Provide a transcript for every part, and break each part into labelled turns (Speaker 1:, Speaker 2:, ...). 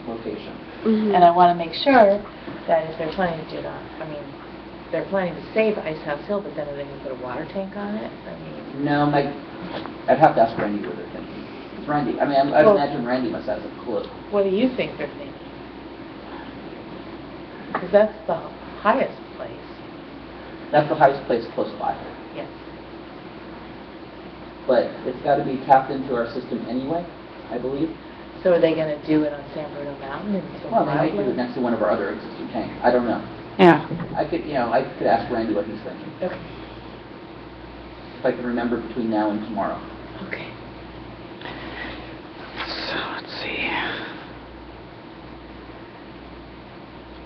Speaker 1: location.
Speaker 2: Mm-hmm.
Speaker 3: And I want to make sure that if they're planning to do that, I mean, they're planning to save Ice House Hill, but then are they going to put a water tank on it? I mean...
Speaker 1: No, I'd have to ask Randy what they're thinking. It's Randy. I mean, I imagine Randy must have a clue.
Speaker 3: What do you think they're thinking? Because that's the highest place.
Speaker 1: That's the highest place close by.
Speaker 3: Yes.
Speaker 1: But it's got to be tapped into our system anyway, I believe.
Speaker 3: So are they going to do it on San Bruno Mountain?
Speaker 1: Well, they might do it next to one of our other existing tanks. I don't know.
Speaker 2: Yeah.
Speaker 1: I could ask Randy what he's thinking.
Speaker 3: Okay.
Speaker 1: If I can remember between now and tomorrow.
Speaker 3: Okay.
Speaker 2: So, let's see.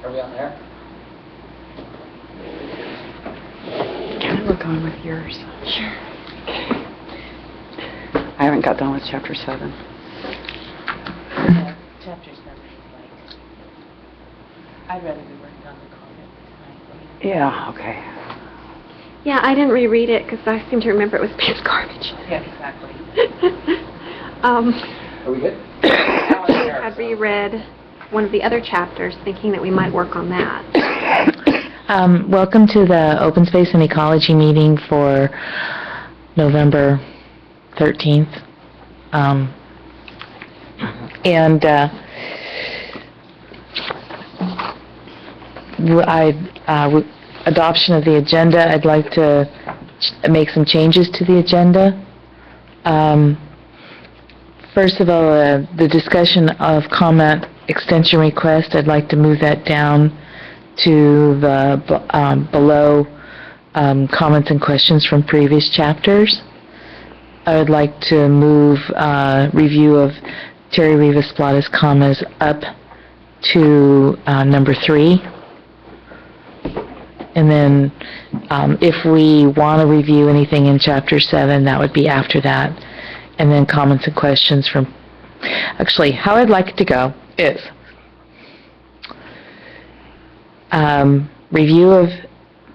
Speaker 1: Are we on there?
Speaker 2: Can we go on with yours?
Speaker 3: Sure.
Speaker 2: I haven't got done with chapter 7.
Speaker 3: Yeah, chapter 7 is like... I'd rather be working on the comment tonight.
Speaker 2: Yeah, okay.
Speaker 4: Yeah, I didn't reread it because I seem to remember it was pants garbage.
Speaker 3: Yeah, exactly.
Speaker 1: Are we good?
Speaker 4: I had reread one of the other chapters thinking that we might work on that.
Speaker 3: Welcome to the Open Space and Ecology meeting for November 13th. Adoption of the agenda, I'd like to make some changes to the agenda. First of all, the discussion of comment extension request, I'd like to move that down to the below comments and questions from previous chapters. I would like to move review of Terry Rivas Plata's comments up to number 3. And then if we want to review anything in Chapter 7, that would be after that. And then comments and questions from... Actually, how I'd like it to go is review of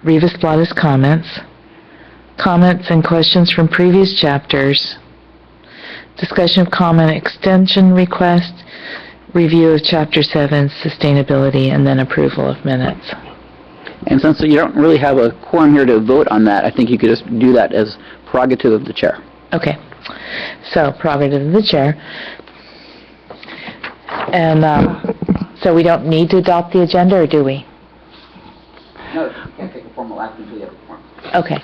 Speaker 3: Rivas Plata's comments, comments and questions from previous chapters, discussion of comment extension request, review of Chapter 7, sustainability, and then approval of minutes.
Speaker 5: And since you don't really have a quorum here to vote on that, I think you could just do that as prerogative of the chair.
Speaker 3: Okay. So, prerogative of the chair. And so we don't need to adopt the agenda, or do we?
Speaker 1: No, you can't take a formal action until you have a quorum.
Speaker 3: Okay.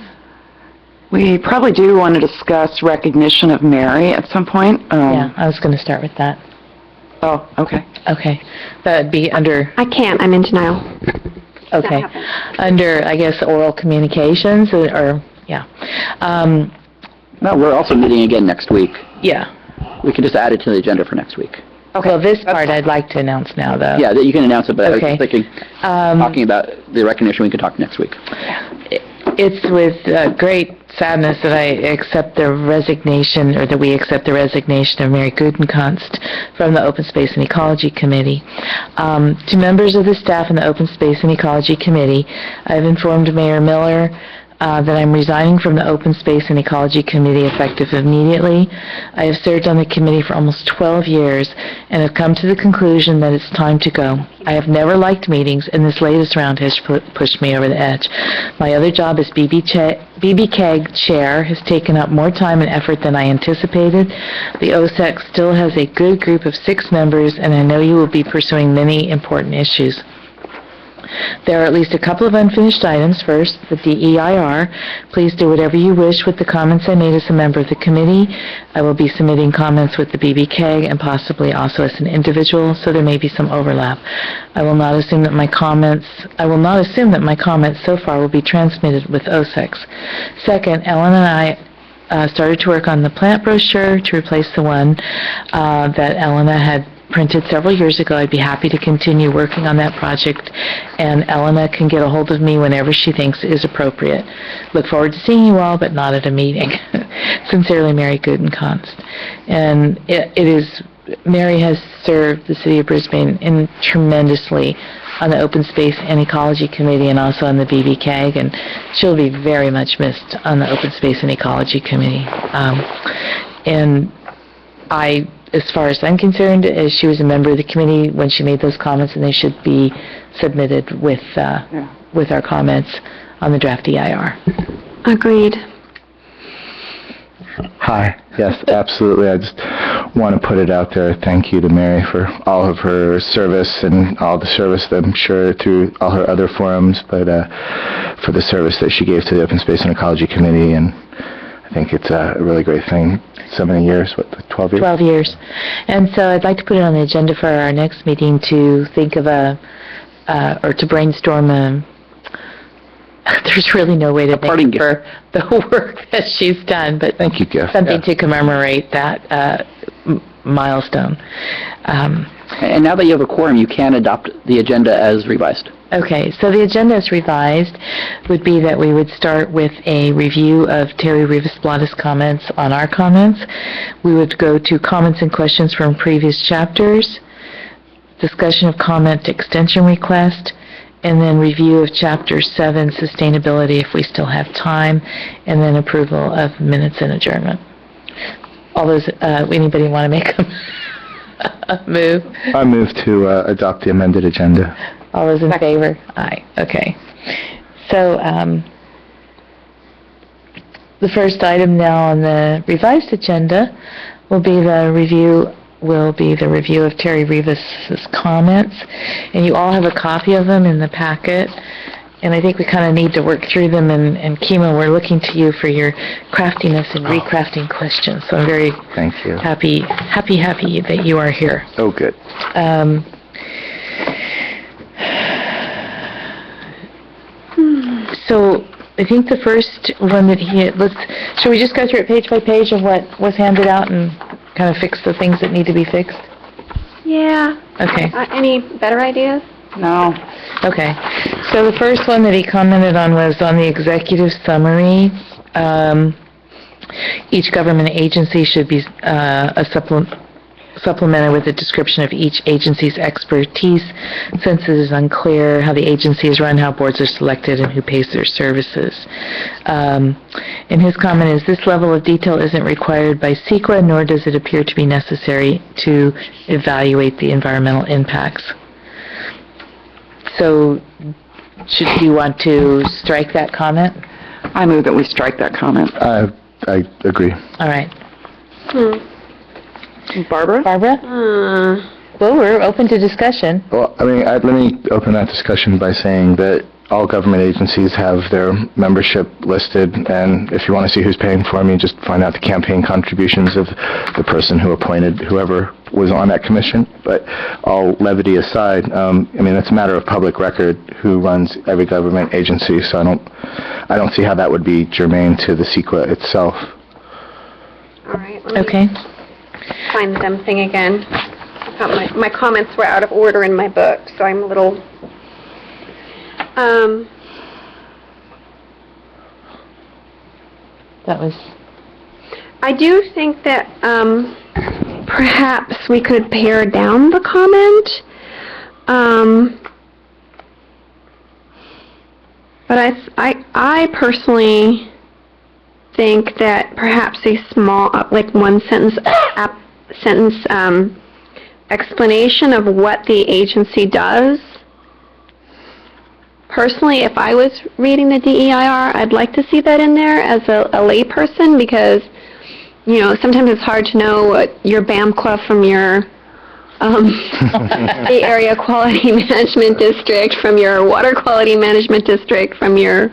Speaker 2: We probably do want to discuss recognition of Mary at some point.
Speaker 3: Yeah, I was going to start with that.
Speaker 2: Oh, okay.
Speaker 3: Okay. That would be under...
Speaker 4: I can't. I'm in denial.
Speaker 3: Okay.
Speaker 4: That happened.
Speaker 3: Under, I guess, oral communications, or yeah.
Speaker 5: No, we're also meeting again next week.
Speaker 3: Yeah.
Speaker 5: We can just add it to the agenda for next week.
Speaker 3: Okay. Well, this part I'd like to announce now, though.
Speaker 5: Yeah, you can announce it, but
Speaker 3: Okay.
Speaker 5: I was thinking, talking about the recognition, we can talk next week.
Speaker 3: It's with great sadness that I accept the resignation, or that we accept the resignation of Mary Gudenkunst from the Open Space and Ecology Committee. To members of the staff in the Open Space and Ecology Committee, I've informed Mayor Miller that I'm resigning from the Open Space and Ecology Committee effective immediately. I have served on the committee for almost 12 years and have come to the conclusion that it's time to go. I have never liked meetings, and this latest round has pushed me over the edge. My other job as BBCAG chair has taken up more time and effort than I anticipated. The OSEC still has a good group of 6 members, and I know you will be pursuing many important issues. There are at least a couple of unfinished items. First, the DEIR. Please do whatever you wish with the comments I made as a member of the committee. I will be submitting comments with the BBCAG and possibly also as an individual, so there may be some overlap. I will not assume that my comments so far will be transmitted with OSECs. Second, Ellen and I started to work on the plant brochure to replace the one that Elena had printed several years ago. I'd be happy to continue working on that project, and Elena can get a hold of me whenever she thinks is appropriate. Look forward to seeing you all, but not at a meeting. Sincerely, Mary Gudenkunst. And Mary has served the City of Brisbane tremendously on the Open Space and Ecology Committee and also on the BBCAG, and she'll be very much missed on the Open Space and Ecology Committee. And I as far as I'm concerned, she was a member of the committee when she made those comments, and they should be submitted with our comments on the draft EIR.
Speaker 4: Agreed.
Speaker 6: Hi. Yes, absolutely. I just want to put it out there. Thank you to Mary for all of her service and all the service, I'm sure, through all her other forums, but for the service that she gave to the Open Space and Ecology Committee, and I think it's a really great thing. So many years, 12 years?
Speaker 3: 12 years. And so I'd like to put it on the agenda for our next meeting to think of or to brainstorm there's really no way to thank her for the work that she's done, but
Speaker 6: thank you, Gift.
Speaker 3: Something to commemorate that milestone.
Speaker 5: And now that you have a quorum, you can adopt the agenda as revised.
Speaker 3: Okay, so the agenda as revised would be that we would start with a review of Terry Rivas-Blada's comments on our comments. We would go to comments and questions from previous chapters, discussion of comment extension request, and then review of Chapter 7, Sustainability, if we still have time, and then approval of minutes and adjournment. All those, anybody want to make a move?
Speaker 6: I move to adopt the amended agenda.
Speaker 3: All those in favor? Aye. Okay. So, the first item now on the revised agenda will be the review of Terry Rivas' comments, and you all have a copy of them in the packet, and I think we kind of need to work through them, and Kima, we're looking to you for your craftiness and recrafting questions, so I'm very
Speaker 6: Thank you.
Speaker 3: happy that you are here.
Speaker 6: Oh, good.
Speaker 3: So I think the first one that should we just go through it page by page of what was handed out and kind of fix the things that need to be fixed?
Speaker 4: Yeah.
Speaker 3: Okay.
Speaker 4: Any better ideas?
Speaker 2: No.
Speaker 3: Okay. So the first one that he commented on was on the executive summary. Each government agency should be supplemented with a description of each agency's expertise, since it is unclear how the agency is run, how boards are selected, and who pays their services. And his comment is, this level of detail isn't required by CEQA, nor does it appear to be necessary to evaluate the environmental impacts. So, should you want to strike that comment?
Speaker 2: I move that we strike that comment.
Speaker 6: I agree.
Speaker 3: All right.
Speaker 2: Barbara?
Speaker 3: Barbara? Well, we're open to discussion.
Speaker 6: Well, I mean, let me open that discussion by saying that all government agencies have their membership listed, and if you want to see who's paying for them, you just find out the campaign contributions of the person who appointed whoever was on that commission. But all levity aside, I mean, it's a matter of public record who runs every government agency, so I don't see how that would be germane to the CEQA itself.
Speaker 4: All right. Let me
Speaker 3: Okay.
Speaker 4: find the dumb thing again. I thought my comments were out of order in my book, so I'm a little...
Speaker 3: That was...
Speaker 4: I do think that perhaps we could pare down the comment. But I personally think that perhaps a small, like one sentence explanation of what the agency does. Personally, if I was reading the DEIR, I'd like to see that in there as a layperson, because, you know, sometimes it's hard to know what your BAMQA from your the area quality management district, from your water quality management district, from your...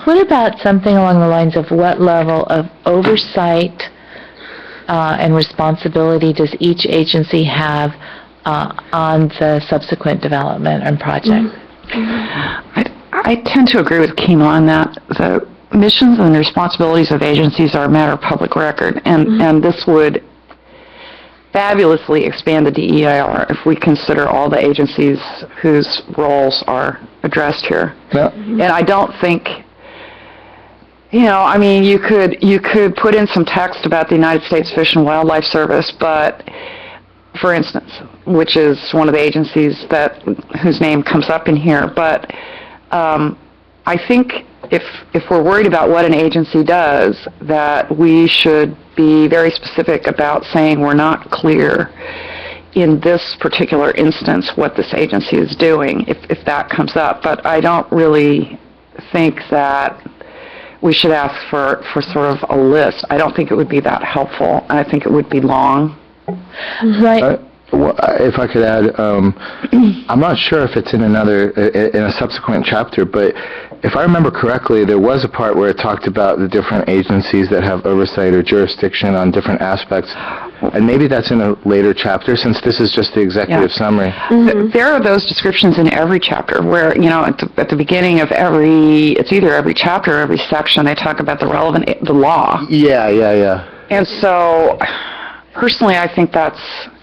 Speaker 3: What about something along the lines of what level of oversight and responsibility does each agency have on the subsequent development and project?
Speaker 2: I tend to agree with Kima on that. The missions and responsibilities of agencies are a matter of public record, and this would fabulously expand the DEIR if we consider all the agencies whose roles are addressed here.
Speaker 6: Yeah.
Speaker 2: And I don't think, you know, I mean, you could put in some text about the United States Fish and Wildlife Service, but, for instance, which is one of the agencies whose name comes up in here, but I think if we're worried about what an agency does, that we should be very specific about saying we're not clear in this particular instance what this agency is doing, if that comes up. But I don't really think that we should ask for sort of a list. I don't think it would be that helpful. I think it would be long.
Speaker 3: Right.
Speaker 6: If I could add, I'm not sure if it's in a subsequent chapter, but if I remember correctly, there was a part where it talked about the different agencies that have oversight or jurisdiction on different aspects, and maybe that's in a later chapter, since this is just the executive summary.
Speaker 2: There are those descriptions in every chapter where, at the beginning of it's either every chapter or every section, they talk about the law.
Speaker 6: Yeah.
Speaker 2: And so, personally, I think that's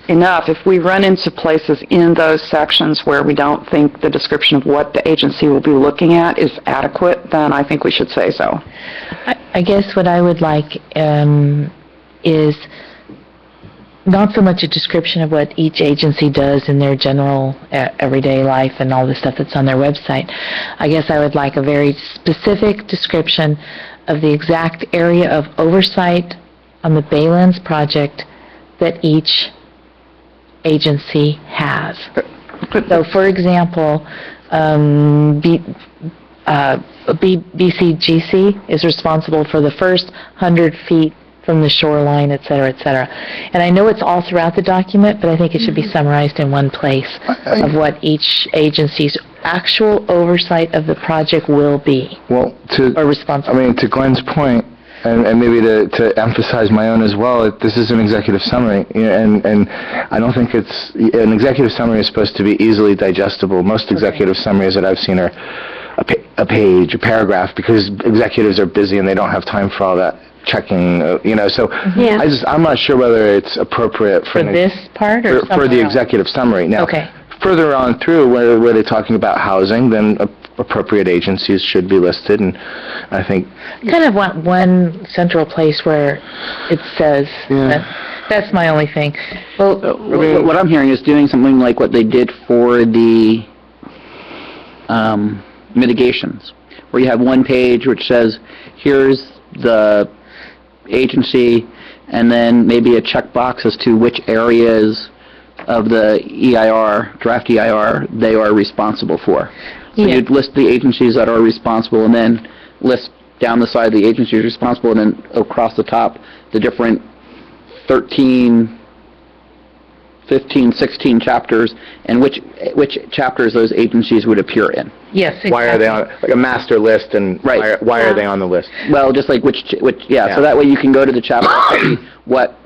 Speaker 2: enough. If we run into places in those sections where we don't think the description of what the agency will be looking at is adequate, then I think we should say so.
Speaker 3: I guess what I would like is not so much a description of what each agency does in their general everyday life and all the stuff that's on their website. I guess I would like a very specific description of the exact area of oversight on the Baylands project that each agency has. So, for example, BCGC is responsible for the first 100 feet from the shoreline, et cetera, et cetera. And I know it's all throughout the document, but I think it should be summarized in one place of what each agency's actual oversight of the project will be.
Speaker 6: Well,
Speaker 3: or responsibility.
Speaker 6: to Glenn's point, and maybe to emphasize my own as well, this is an executive summary, and I don't think an executive summary is supposed to be easily digestible. Most executive summaries that I've seen are a page, a paragraph, because executives are busy and they don't have time for all that checking, so
Speaker 4: Yeah.
Speaker 6: I'm not sure whether it's appropriate
Speaker 3: For this part or
Speaker 6: for the executive summary. Now,
Speaker 3: Okay.
Speaker 6: further on through where they're talking about housing, then appropriate agencies should be listed, and I think
Speaker 3: I kind of want one central place where it says that's my only thing. Well,
Speaker 5: What I'm hearing is doing something like what they did for the mitigations, where you have one page which says, here's the agency, and then maybe a checkbox as to which areas of the draft EIR, they are responsible for. So you'd list the agencies that are responsible, and then list down the side the agencies responsible, and then across the top the different 13, 15, 16 chapters, and which chapters those agencies would appear in.
Speaker 3: yes, exactly.
Speaker 6: why are they on, like a master list, and
Speaker 5: Right.
Speaker 6: why are they on the list?
Speaker 5: Well, just like which so that way you can go to the chapter and see what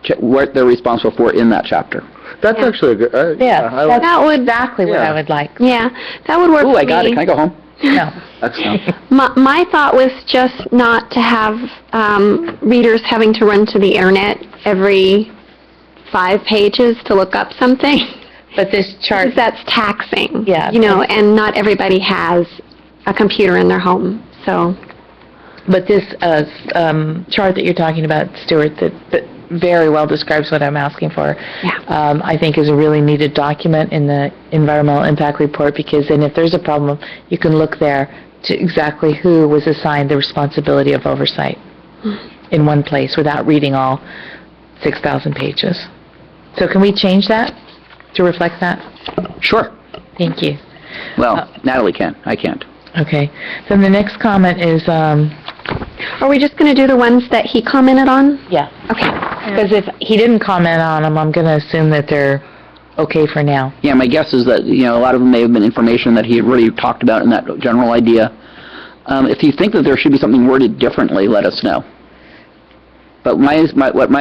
Speaker 5: they're responsible for in that chapter.
Speaker 6: That's actually a good. I like
Speaker 4: That would,
Speaker 3: Exactly what I would like.
Speaker 4: yeah, that would work
Speaker 5: Ooh,
Speaker 4: for
Speaker 5: I got it.
Speaker 4: me.
Speaker 5: Can I go home?
Speaker 3: No.
Speaker 5: Excellent.
Speaker 4: My thought was just not to have readers having to run to the internet every 5 pages to look up something,
Speaker 3: But this chart,
Speaker 4: because that's taxing.
Speaker 3: Yeah.
Speaker 4: And not everybody has a computer in their home, so.
Speaker 3: but this chart that you're talking about, Stuart, that very well describes what I'm asking for.
Speaker 4: Yeah.
Speaker 3: I think is a really needed document in the environmental impact report, because then if there's a problem, you can look there to exactly who was assigned the responsibility of oversight in one place without reading all 6,000 pages. So can we change that to reflect that?
Speaker 5: Sure.
Speaker 3: Thank you.
Speaker 5: Well, Natalie can. I can't.
Speaker 3: Okay. Then the next comment is,
Speaker 4: Are we just going to do the ones that he commented on?
Speaker 3: yeah.
Speaker 4: Okay.
Speaker 3: Because if he didn't comment on them, I'm going to assume that they're okay for now.
Speaker 5: Yeah, my guess is that, a lot of them may have been information that he had already talked about in that general idea. If you think that there should be something worded differently, let us know. But my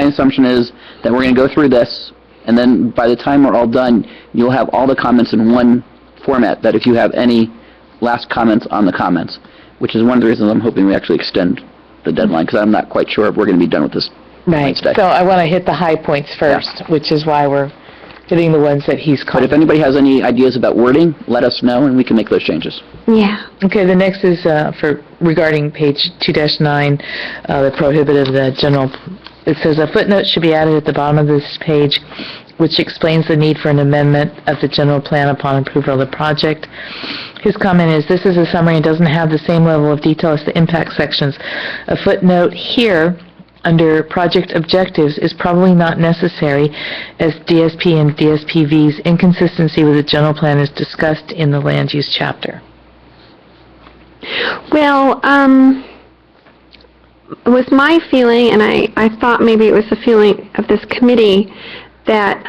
Speaker 5: assumption is that we're going to go through this, and then by the time we're all done, you'll have all the comments in one format, that if you have any last comments on the comments, which is one of the reasons I'm hoping we actually extend the deadline, because I'm not quite sure if we're going to be done with this
Speaker 3: Right.
Speaker 5: Wednesday.
Speaker 3: So I want to hit the high points first, which is why we're hitting the ones that he's
Speaker 5: But if
Speaker 3: commented.
Speaker 5: anybody has any ideas about wording, let us know, and we can make those changes.
Speaker 4: Yeah.
Speaker 3: Okay, the next is regarding page 2-9, the prohibitive, the general. It says a footnote should be added at the bottom of this page, which explains the need for an amendment of the general plan upon approval of the project. His comment is, "This is a summary and doesn't have the same level of detail as the impact sections. A footnote here under project objectives is probably not necessary, as DSP and DSPV's inconsistency with the general plan is discussed in the land use chapter."
Speaker 4: Well, it was my feeling, and I thought maybe it was the feeling of this committee, that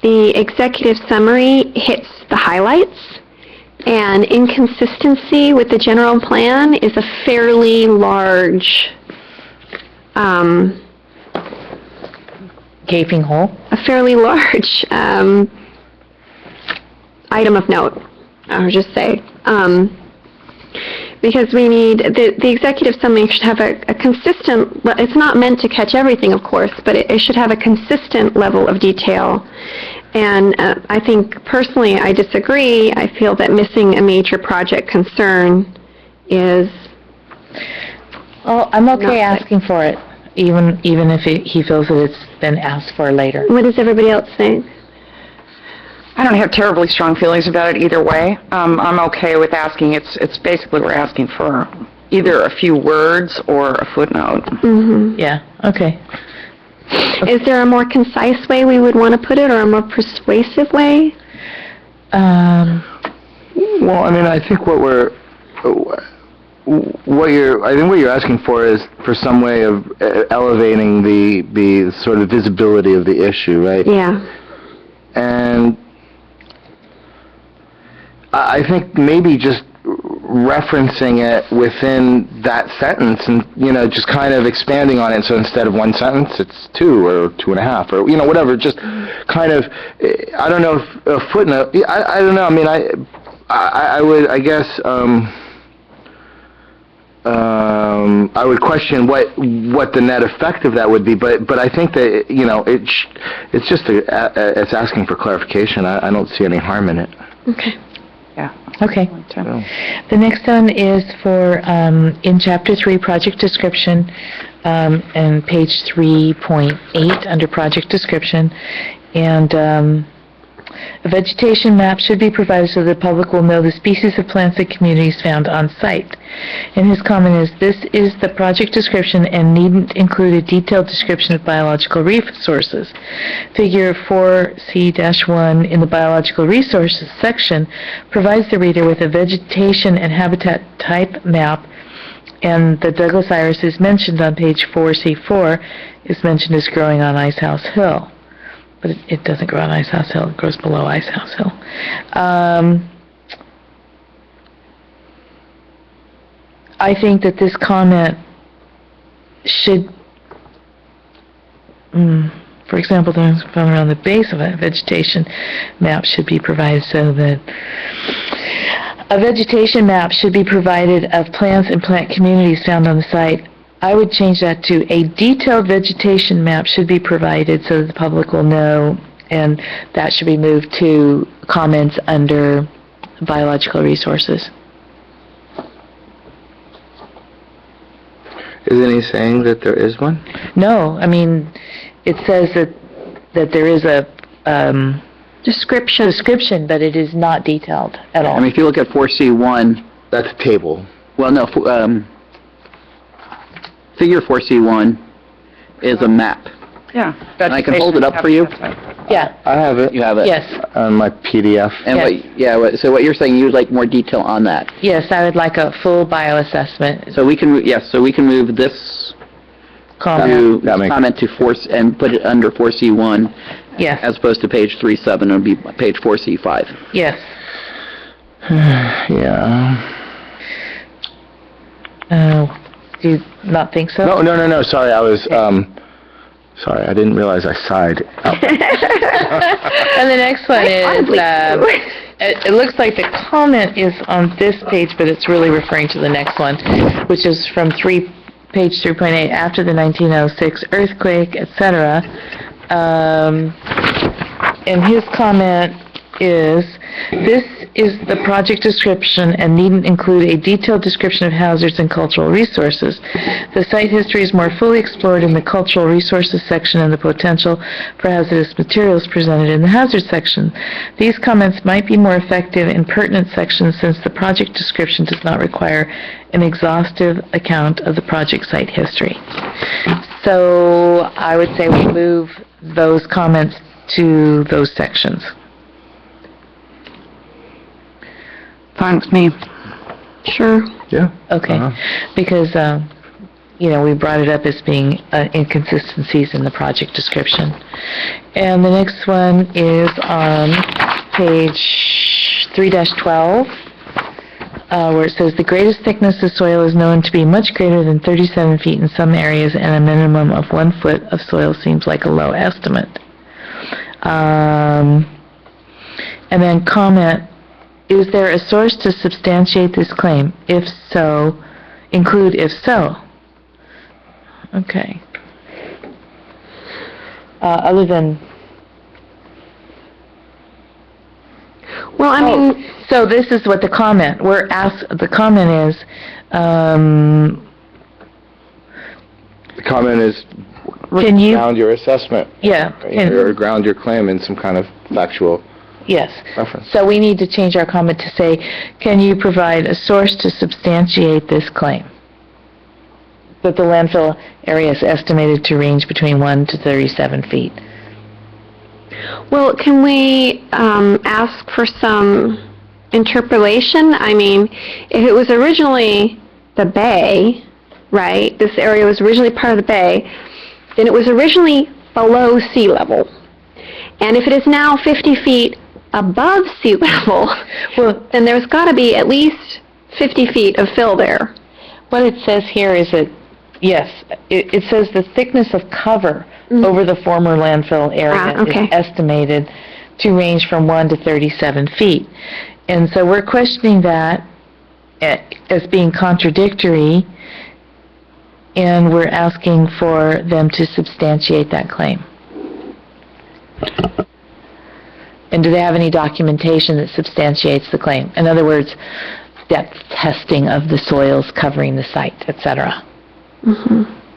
Speaker 4: the executive summary hits the highlights, and inconsistency with the general plan is a fairly large,
Speaker 3: Gaping hole.
Speaker 4: Item of note, I would just say. Because we need, the executive summary should have a consistent, it's not meant to catch everything, of course, but it should have a consistent level of detail. And I think, personally, I disagree. I feel that missing a major project concern is...
Speaker 3: Well, I'm okay
Speaker 4: Not-
Speaker 3: asking for it, even if he feels that it's been asked for later.
Speaker 4: What does everybody else think?
Speaker 2: I don't have terribly strong feelings about it either way. I'm okay with asking. It's basically we're asking for either a few words or a footnote.
Speaker 4: Mm-hmm.
Speaker 3: Yeah, okay.
Speaker 4: Is there a more concise way we would want to put it, or a more persuasive way?
Speaker 6: Well, I mean, I think what you're asking for is for some way of elevating the sort of visibility of the issue, right?
Speaker 4: Yeah.
Speaker 6: And I think maybe just referencing it within that sentence and, just kind of expanding on it. So instead of one sentence, it's 2 or 2.5 or, whatever. Just kind of, I don't know, if a footnote, I don't know. I mean, I would, I guess, I would question what the net effect of that would be, but I think that, it's just it's asking for clarification. I don't see any harm in it.
Speaker 4: Okay.
Speaker 2: Yeah.
Speaker 3: Okay. The next one is for, in Chapter 3, Project Description, and page 3.8 under Project Description, and a vegetation map should be provided so the public will know the species of plants and communities found on site. And his comment is, "This is the project description and needn't include a detailed description of biological resources. Figure 4C-1 in the biological resources section provides the reader with a vegetation and habitat type map, and the Douglas iris is mentioned on page 4C4, is mentioned as growing on Icehouse Hill." But it doesn't grow on Icehouse Hill, it grows below Icehouse Hill. I think that this comment should, for example, those found around the base of a vegetation map should be provided so that a vegetation map should be provided of plants and plant communities found on the site. I would change that to a detailed vegetation map should be provided so that the public will know, and that should be moved to comments under biological resources.
Speaker 6: Isn't he saying that there is one?
Speaker 3: No, I mean, it says that there is a description, but it is not detailed at all.
Speaker 1: I mean, if you look at 4C1,
Speaker 6: That's a table.
Speaker 1: well, no, figure 4C1 is a map.
Speaker 2: Yeah.
Speaker 1: And I can hold it up for you?
Speaker 3: Yeah,
Speaker 6: I have it
Speaker 1: You have it?
Speaker 3: yes,
Speaker 6: on my PDF.
Speaker 1: And so what you're saying, you'd like more detail on that.
Speaker 3: yes, I would like a full bioassessment
Speaker 1: So we can, move this
Speaker 3: comment.
Speaker 6: That makes-
Speaker 1: comment to and put it under 4C1
Speaker 3: Yes,
Speaker 1: as opposed to page 3.7, it would be page 4C5.
Speaker 3: yes.
Speaker 6: Yeah.
Speaker 3: Do you not think so?
Speaker 6: No. Sorry, I was. Sorry, I didn't realize I sighed.
Speaker 3: And the next one is,
Speaker 4: Audibly, too.
Speaker 3: it looks like the comment is on this page, but it's really referring to the next one, which is from page 3.8, after the 1906 earthquake, etc. And his comment is, This is the project description and needn't include a detailed description of hazards and cultural resources. The site history is more fully explored in the cultural resources section and the potential for hazardous materials presented in the hazard section. These comments might be more effective in pertinent sections since the project description does not require an exhaustive account of the project site history. So I would say we move those comments to those sections.
Speaker 2: Fine with me.
Speaker 4: Sure.
Speaker 6: Yeah.
Speaker 3: Okay, because, we brought it up as being inconsistencies in the project description. And the next one is on page 3-12, where it says, "The greatest thickness of soil is known to be much greater than 37 feet in some areas, and a minimum of 1 foot of soil seems like a low estimate." And then comment, "Is there a source to substantiate this claim? If so, include if so." Okay. Other than...
Speaker 4: Well, I mean,
Speaker 3: So this is what the comment, the comment is,
Speaker 6: The comment is
Speaker 3: can you,
Speaker 6: ground your assessment,
Speaker 3: yeah,
Speaker 6: or ground your claim in some kind of factual
Speaker 3: yes.
Speaker 6: reference.
Speaker 3: So we need to change our comment to say, can you provide a source to substantiate this claim? That the landfill area is estimated to range between 1 to 37 feet.
Speaker 4: well, can we ask for some interpolation? I mean, if it was originally the bay, right, this area was originally part of the bay, then it was originally below sea level. And if it is now 50 feet above sea level,
Speaker 3: Well,
Speaker 4: then there's got to be at least 50 feet of fill there.
Speaker 3: what it says here is that, yes, it says the thickness of cover over the former landfill area
Speaker 4: okay.
Speaker 3: is estimated to range from 1 to 37 feet. And so we're questioning that as being contradictory, and we're asking for them to substantiate that claim. And do they have any documentation that substantiates the claim? In other words, depth testing of the soils covering the site, etc.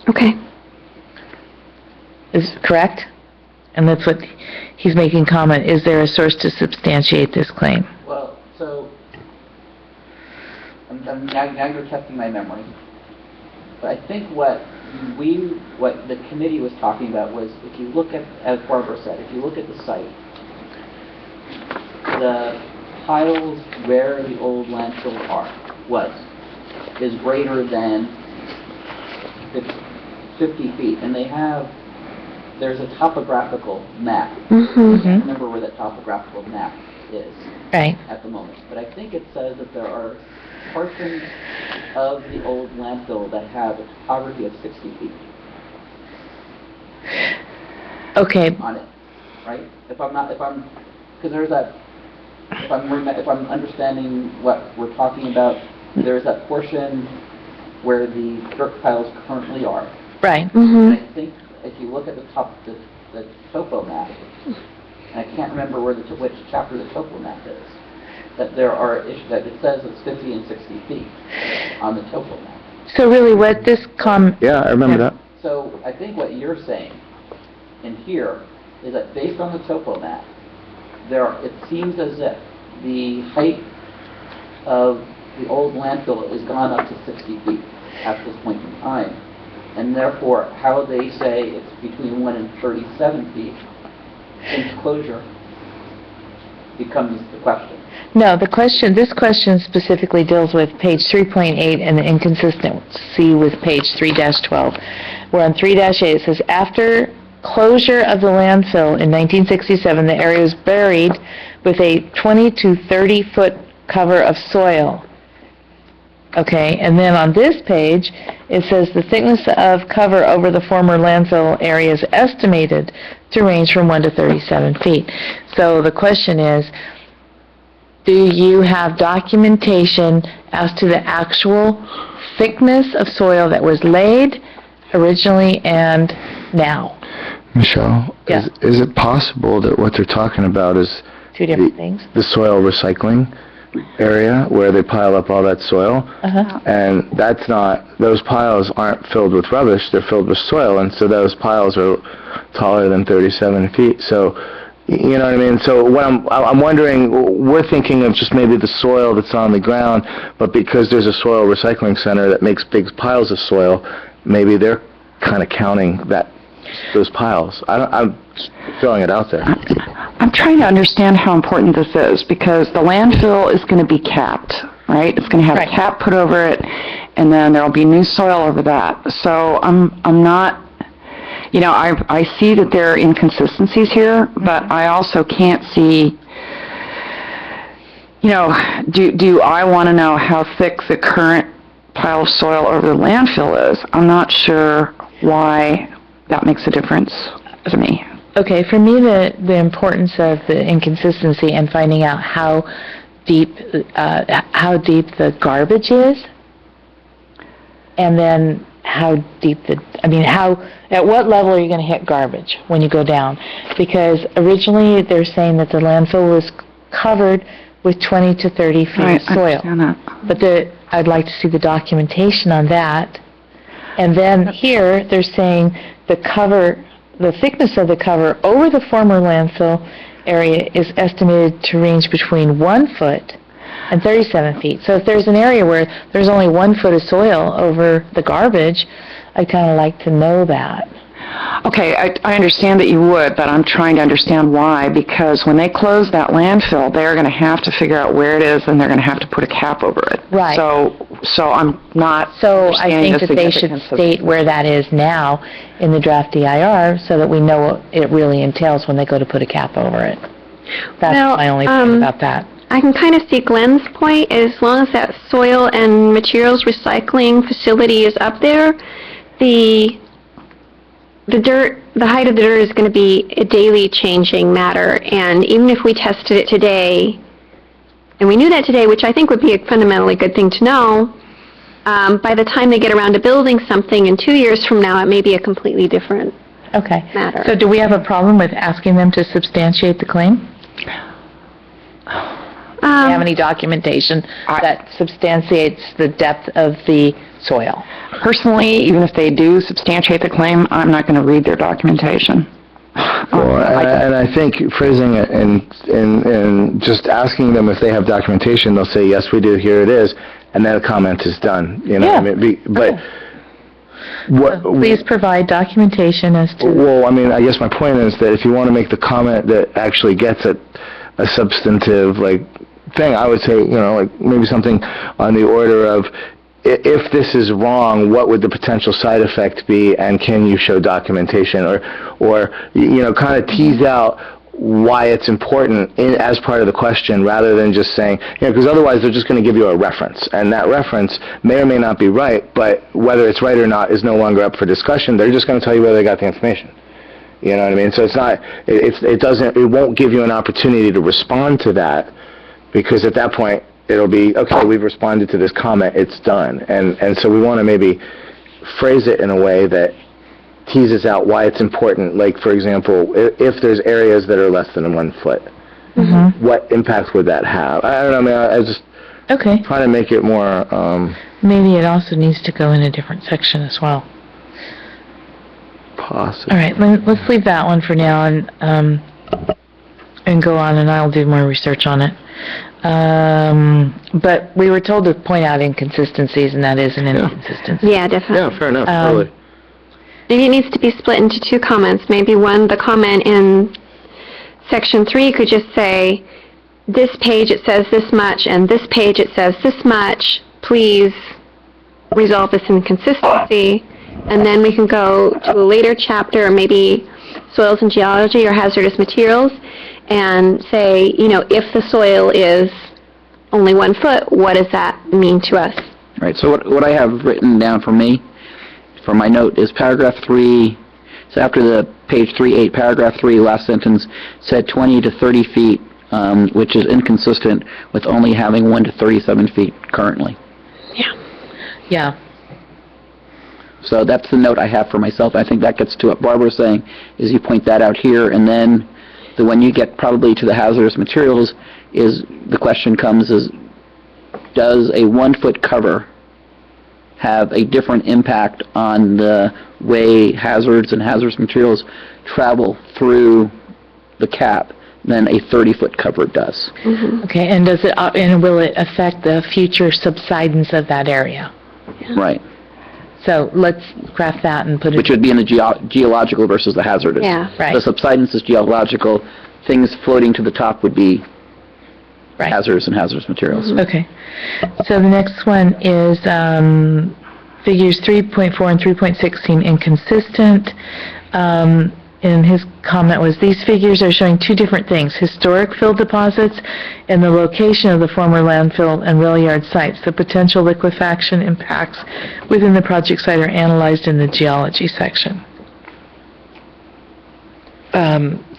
Speaker 4: Okay.
Speaker 3: Is correct? And that's what he's making comment. Is there a source to substantiate this claim?
Speaker 1: Well, so, now you're testing my memory. But I think what the committee was talking about was, if you look at, as Barbara said, if you look at the site, the piles where the old landfill is greater than 50 feet, and there's a topographical map. I can't remember where that topographical map is
Speaker 3: Right.
Speaker 1: at the moment, but I think it says that there are portions of the old landfill that have a topography of 60 feet
Speaker 3: Okay.
Speaker 1: on it, right? If I'm understanding what we're talking about, there's that portion where the dirt piles currently are.
Speaker 3: Right.
Speaker 1: And I think if you look at the topo map, and I can't remember which chapter the topo map is, that that it says it's 50 and 60 feet on the topo map.
Speaker 3: So really what this
Speaker 6: Yeah, I remember that.
Speaker 1: So I think what you're saying in here is that based on the topo map, it seems as if the height of the old landfill has gone up to 60 feet at this point in time. And therefore, how they say it's between 1 and 37 feet in closure becomes the question.
Speaker 3: No, this question specifically deals with page 3.8 and the inconsistency with page 3-12. Where on 3-8 it says, after closure of the landfill in 1967, the area was buried with a 20 to 30 foot cover of soil. Okay, and then on this page, it says the thickness of cover over the former landfill area is estimated to range from 1 to 37 feet. So the question is, do you have documentation as to the actual thickness of soil that was laid originally and now?
Speaker 6: Michelle,
Speaker 3: Yeah.
Speaker 6: is it possible that what they're talking about is
Speaker 3: two different things.
Speaker 6: the soil recycling area where they pile up all that soil.
Speaker 3: Uh-huh.
Speaker 6: And that's not, those piles aren't filled with rubbish, they're filled with soil, and so those piles are taller than 37 feet. So, you know what I mean? So what I'm wondering, we're thinking of just maybe the soil that's on the ground, but because there's a soil recycling center that makes big piles of soil, maybe they're kind of counting those piles. I'm just throwing it out there.
Speaker 2: I'm trying to understand how important this is, because the landfill is going to be capped, right? It's going to have
Speaker 3: Right.
Speaker 2: a cap put over it, and then there'll be new soil over that. So I'm not, you know, I see that there are inconsistencies here, but I also can't see, you know, do I want to know how thick the current pile of soil over the landfill is? I'm not sure why that makes a difference to me.
Speaker 3: Okay, for me, the importance of the inconsistency and finding out how deep the garbage is, and then how deep at what level are you going to hit garbage when you go down? Because originally they're saying that the landfill was covered with 20 to 30 feet
Speaker 2: Right,
Speaker 3: of
Speaker 2: I
Speaker 3: soil.
Speaker 2: understand that.
Speaker 3: But I'd like to see the documentation on that. And then here, they're saying the thickness of the cover over the former landfill area is estimated to range between 1 foot and 37 feet. So if there's an area where there's only 1 foot of soil over the garbage, I'd kind of like to know that.
Speaker 2: Okay, I understand that you would, but I'm trying to understand why, because when they close that landfill, they're going to have to figure out where it is, and they're going to have to put a cap over it.
Speaker 3: Right.
Speaker 2: So I'm not
Speaker 3: So I
Speaker 2: understanding
Speaker 3: think
Speaker 2: the
Speaker 3: that they should
Speaker 2: significance of-
Speaker 3: state where that is now in the draft DIR so that we know what it really entails when they go to put a cap over it. That's
Speaker 4: Well,
Speaker 3: my only thing about that.
Speaker 4: I can kind of see Glenn's point. As long as that soil and materials recycling facility is up there, the height of the dirt is going to be a daily changing matter. And even if we tested it today, and we knew that today, which I think would be a fundamentally good thing to know, by the time they get around to building something in 2 years from now, it may be a completely different
Speaker 3: Okay.
Speaker 4: matter.
Speaker 3: So do we have a problem with asking them to substantiate the claim? Do you have any documentation that substantiates the depth of the soil?
Speaker 2: Personally, even if they do substantiate the claim, I'm not going to read their documentation.
Speaker 6: Well, and I think phrasing it and just asking them if they have documentation, they'll say, yes, we do, here it is, and then a comment is done, you know?
Speaker 3: Yeah.
Speaker 6: I mean, but what...
Speaker 3: Please provide documentation as to...
Speaker 6: Well, I mean, I guess my point is that if you want to make the comment that actually gets at a substantive, like, thing, I would say, you know, like, maybe something on the order of, if this is wrong, what would the potential side effect be, and can you show documentation, or you know, kind of tease out why it's important as part of the question, rather than just saying, you know, because otherwise they're just going to give you a reference, and that reference may or may not be right, but whether it's right or not is no longer up for discussion. They're just going to tell you where they got the information. You know what I mean? So it's not, it won't give you an opportunity to respond to that, because at that point, it'll be, okay, we've responded to this comment, it's done. And so we want to maybe phrase it in a way that teases out why it's important. Like, for example, if there's areas that are less than 1 foot, what impact would that have? I don't know, I just
Speaker 3: Okay.
Speaker 6: trying to make it more...
Speaker 3: Maybe it also needs to go in a different section as well.
Speaker 6: possible.
Speaker 3: All right, let's leave that one for now and go on, and I'll do more research on it. But we were told to point out inconsistencies, and that is an inconsistency.
Speaker 4: Yeah, definitely.
Speaker 6: Yeah, fair enough, totally.
Speaker 4: Maybe it needs to be split into 2 comments. Maybe the comment in section 3 could just say, this page it says this much, and this page it says this much. Please resolve this inconsistency. And then we can go to a later chapter, maybe soils and geology or hazardous materials, and say, you know, if the soil is only 1 foot, what does that mean to us?
Speaker 5: Right, so what I have written down for me, for my note, is paragraph 3, so after the page 3.8, paragraph 3, last sentence, said 20 to 30 feet, which is inconsistent with only having 1 to 37 feet currently.
Speaker 3: Yeah.
Speaker 5: So that's the note I have for myself. I think that gets to what Barbara's saying, is you point that out here, and then So when you get probably to the hazardous materials, is the question comes is, does a 1-foot cover have a different impact on the way hazards and hazardous materials travel through the cap than a 30-foot cover does?
Speaker 3: Okay, and does it, and will it affect the future subsidence of that area?
Speaker 5: Right.
Speaker 3: So let's craft that and put it...
Speaker 5: Which would be in the geological versus the hazardous.
Speaker 4: Yeah.
Speaker 3: Right.
Speaker 5: The subsidence is geological. Things floating to the top would be
Speaker 3: Right.
Speaker 5: hazardous and hazardous materials.
Speaker 3: Okay. So the next one is figures 3.4 and 3.6 seem inconsistent. And his comment was, these figures are showing two different things: historic fill deposits and the location of the former landfill and rail yard sites. The potential liquefaction impacts within the project site are analyzed in the geology section.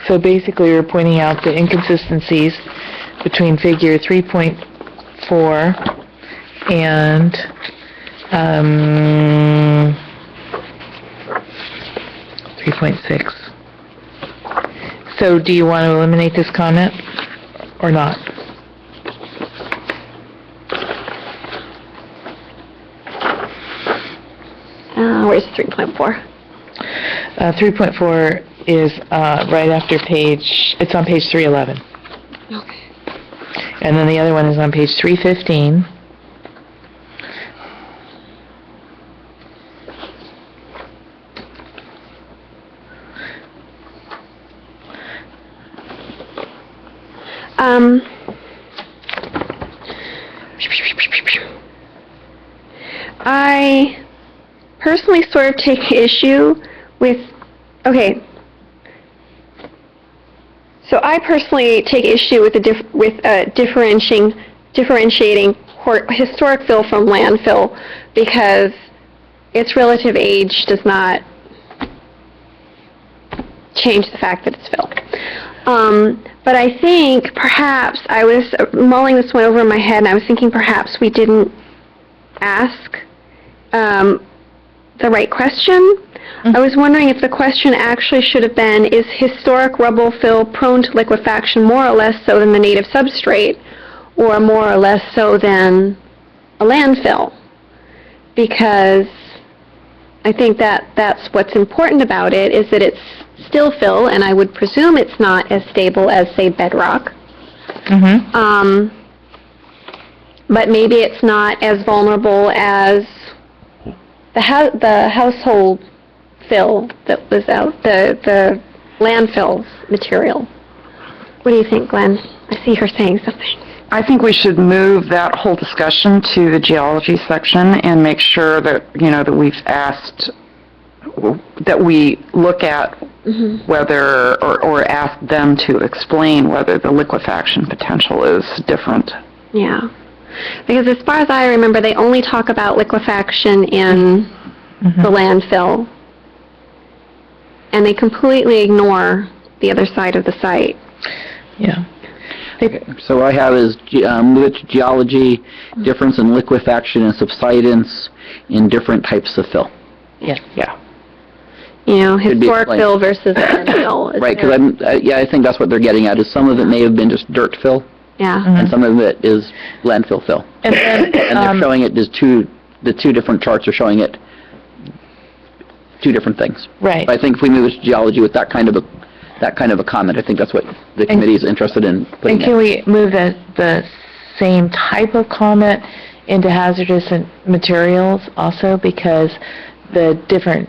Speaker 3: So basically, we're pointing out the inconsistencies between figure 3.4 and 3.6. So do you want to eliminate this comment or not?
Speaker 4: Where's 3.4?
Speaker 3: 3.4 is right after page, it's on page 311.
Speaker 4: Okay.
Speaker 3: And then the other one is on page 315.
Speaker 4: I personally sort of take issue with, okay, so I personally take issue with differentiating historic fill from landfill, because its relative age does not change the fact that it's fill. But I think perhaps, I was mulling this one over in my head, and I was thinking perhaps we didn't ask the right question. I was wondering if the question actually should have been, is historic rubble fill prone to liquefaction more or less so than the native substrate, or more or less so than a landfill? Because I think that's what's important about it, is that it's still fill, and I would presume it's not as stable as, say, bedrock. But maybe it's not as vulnerable as the household fill that was out, the landfill material. What do you think, Glenn? I see her saying something.
Speaker 2: I think we should move that whole discussion to the geology section and make sure that, that we've asked, that we look at whether, or ask them to explain whether the liquefaction potential is different.
Speaker 4: Yeah. Because as far as I remember, they only talk about liquefaction in the landfill, and they completely ignore the other side of the site.
Speaker 3: Yeah.
Speaker 5: Okay. So what I have is move it to geology, difference in liquefaction and subsidence in different types of fill.
Speaker 3: Yes.
Speaker 2: Yeah.
Speaker 4: Historic fill versus landfill.
Speaker 5: Right, because I think that's what they're getting at, is some of it may have been just dirt fill,
Speaker 4: Yeah.
Speaker 5: and some of it is landfill fill.
Speaker 3: And then,
Speaker 5: And they're showing it as the two different charts are showing it two different things.
Speaker 3: right.
Speaker 5: But I think if we move it to geology with that kind of a comment, I think that's what the committee is interested in putting
Speaker 3: And can we move the same type of comment into hazardous materials also, because the different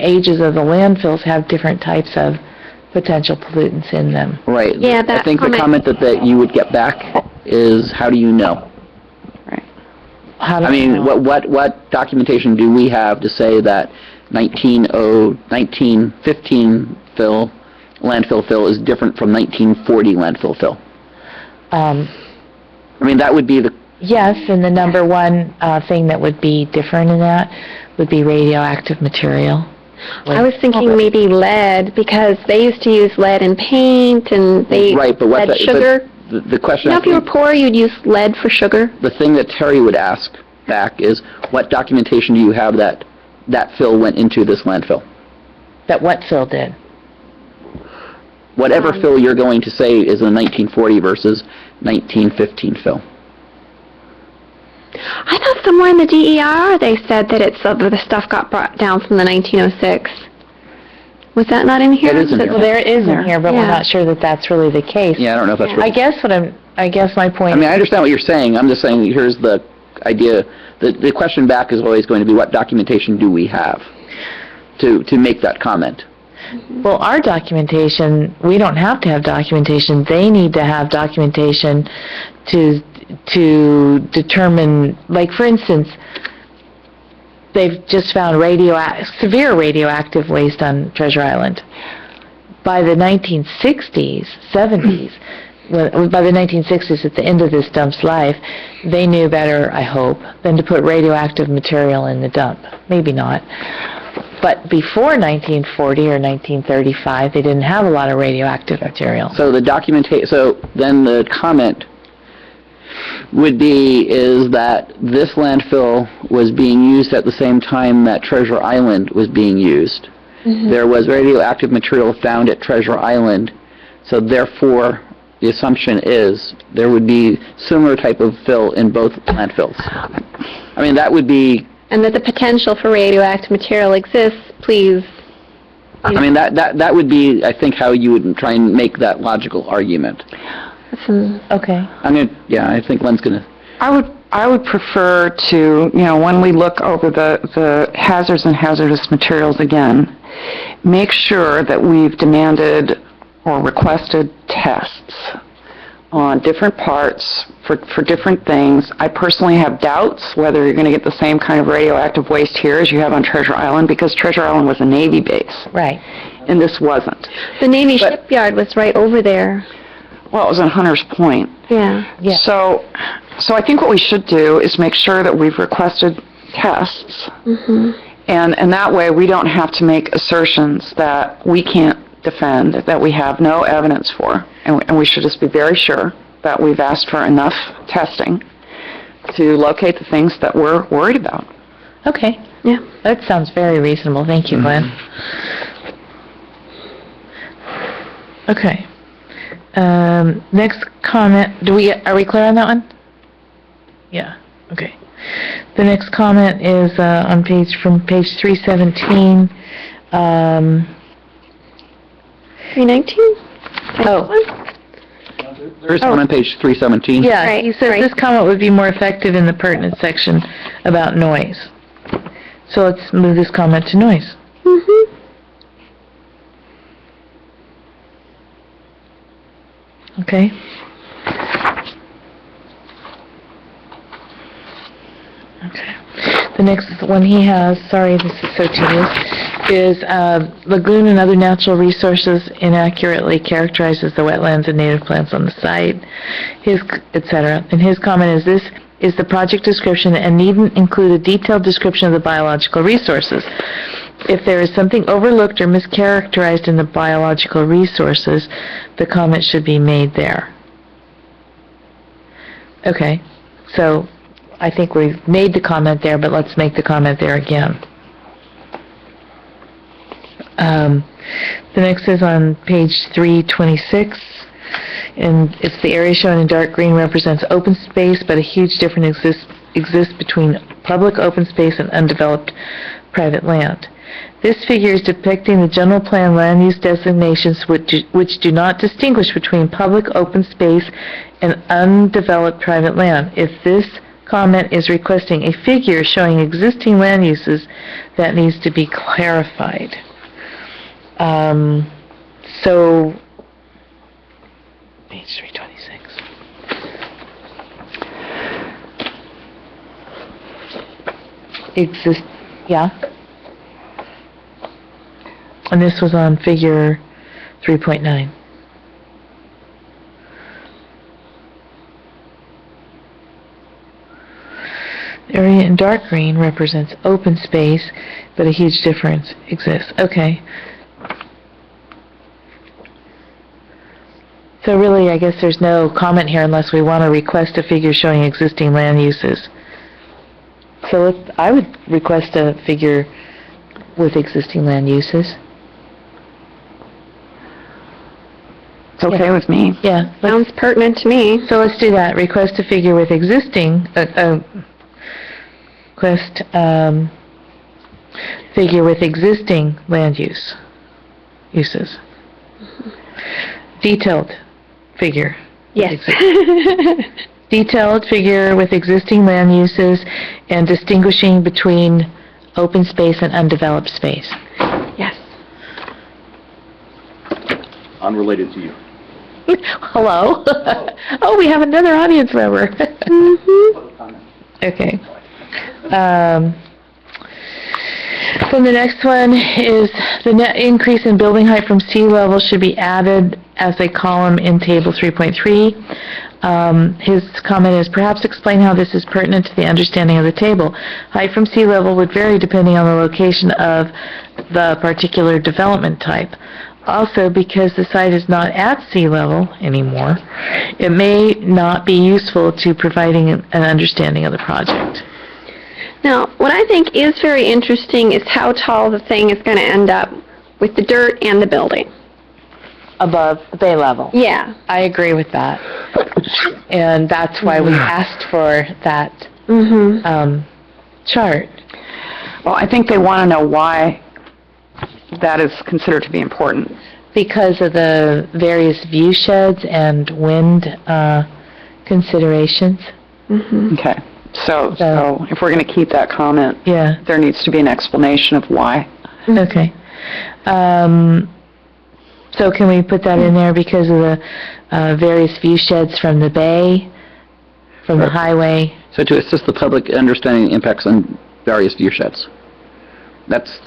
Speaker 3: ages of the landfills have different types of potential pollutants in them.
Speaker 5: Right.
Speaker 4: Yeah,
Speaker 5: I
Speaker 4: that
Speaker 5: think the
Speaker 4: comment-
Speaker 5: comment that you would get back is, how do you know?
Speaker 3: How do
Speaker 5: I
Speaker 3: we
Speaker 5: mean,
Speaker 3: know?
Speaker 5: what documentation do we have to say that 1915 landfill fill is different from 1940 landfill fill? I mean, that would be the...
Speaker 3: Yes, and the number one thing that would be different in that would be radioactive material.
Speaker 4: I was thinking maybe lead, because they used to use lead in paint, and they
Speaker 5: Right, but what
Speaker 4: lead sugar.
Speaker 5: the question...
Speaker 4: If you were poor, you'd use lead for sugar.
Speaker 5: The thing that Terry would ask back is, what documentation do you have that fill went into this landfill?
Speaker 3: That what fill did?
Speaker 5: whatever fill you're going to say is a 1940 versus 1915 fill.
Speaker 4: I thought somewhere in the DER they said that the stuff got brought down from the 1906. Was that not in here?
Speaker 5: It is in here.
Speaker 3: Well, there is in here, but we're
Speaker 4: Yeah.
Speaker 3: not sure that that's really the case.
Speaker 5: Yeah, I don't know if that's
Speaker 4: Yeah.
Speaker 5: really...
Speaker 3: I guess my point
Speaker 5: I mean, I understand what you're saying. I'm just saying, here's the idea. The question back is always going to be, what documentation do we have to make that comment?
Speaker 3: well, our documentation, we don't have to have documentation. They need to have documentation to determine, like, for instance, they've just found severe radioactive waste on Treasure Island. By the 1960s, 70s, by the 1960s, at the end of this dump's life, they knew better, I hope, than to put radioactive material in the dump. Maybe not. But before 1940 or 1935, they didn't have a lot of radioactive material.
Speaker 5: So then the comment would be is that this landfill was being used at the same time that Treasure Island was being used. There was radioactive material found at Treasure Island, so therefore the assumption is there would be similar type of fill in both landfills. I mean, that would be...
Speaker 4: And that the potential for radioactive material exists, please.
Speaker 5: I mean, that would be, I think, how you would try and make that logical argument.
Speaker 3: Okay.
Speaker 5: I mean, yeah, I think Len's going to...
Speaker 2: I would prefer to, when we look over the hazards and hazardous materials again, make sure that we've demanded or requested tests on different parts for different things. I personally have doubts whether you're going to get the same kind of radioactive waste here as you have on Treasure Island, because Treasure Island was a Navy base.
Speaker 3: Right.
Speaker 2: And this wasn't.
Speaker 4: The Navy shipyard was right over there.
Speaker 2: Well, it was in Hunters Point.
Speaker 4: Yeah.
Speaker 3: Yeah.
Speaker 2: So I think what we should do is make sure that we've requested tests. And that way we don't have to make assertions that we can't defend, that we have no evidence for. And we should just be very sure that we've asked for enough testing to locate the things that we're worried about.
Speaker 3: Okay.
Speaker 4: Yeah.
Speaker 3: That sounds very reasonable. Thank you, Glenn. Okay. Next comment. Are we clear on that one? Yeah. Okay. The next comment is from page 317.
Speaker 4: 319?
Speaker 5: There's one on page 317.
Speaker 3: Yeah,
Speaker 4: Right,
Speaker 3: he says
Speaker 4: right.
Speaker 3: this comment would be more effective in the pertinent section about noise. So let's move this comment to noise. Okay. Okay. The next one he has, sorry this is so tedious, is lagoon and other natural resources inaccurately characterizes the wetlands and native plants on the site, etc. And his comment is, this is the project description and needn't include a detailed description of the biological resources. If there is something overlooked or mischaracterized in the biological resources, the comment should be made there. Okay, so I think we've made the comment there, but let's make the comment there again. The next is on page 326, and it's the area shown in dark green represents open space, but a huge difference exists between public open space and undeveloped private land. This figure is depicting the general plan land use designations which do not distinguish between public open space and undeveloped private land. If this comment is requesting a figure showing existing land uses, that needs to be clarified. So, page 326. Yeah? And this was on figure 3.9. The area in dark green represents open space, but a huge difference exists. Okay. So really, I guess there's no comment here unless we want to request a figure showing existing land uses. So I would request a figure with existing land uses.
Speaker 2: okay with me.
Speaker 3: Yeah.
Speaker 4: Sounds pertinent to me.
Speaker 3: So let's do that. Request a figure with existing, figure with existing land uses. Detailed figure.
Speaker 4: Yes.
Speaker 3: Detailed figure with existing land uses and distinguishing between open space and undeveloped space.
Speaker 4: Yes.
Speaker 7: Unrelated to you.
Speaker 3: Hello? Oh, we have another audience member. Okay. Then the next one is the net increase in building height from sea level should be added as a column in table 3.3. His comment is, perhaps explain how this is pertinent to the understanding of the table. Height from sea level would vary depending on the location of the particular development type. Also, because the site is not at sea level anymore, it may not be useful to providing an understanding of the project.
Speaker 4: Now, what I think is very interesting is how tall the thing is going to end up with the dirt and the building.
Speaker 3: Above bay level.
Speaker 4: Yeah.
Speaker 3: I agree with that. And that's why we asked for that chart.
Speaker 2: Well, I think they want to know why that is considered to be important.
Speaker 3: Because of the various view sheds and wind considerations.
Speaker 2: Okay. So if we're going to keep that comment,
Speaker 3: Yeah.
Speaker 2: there needs to be an explanation of why.
Speaker 3: Okay. So can we put that in there because of the various view sheds from the bay, from the highway?
Speaker 5: So to assist the public understanding the impacts on various view sheds. That's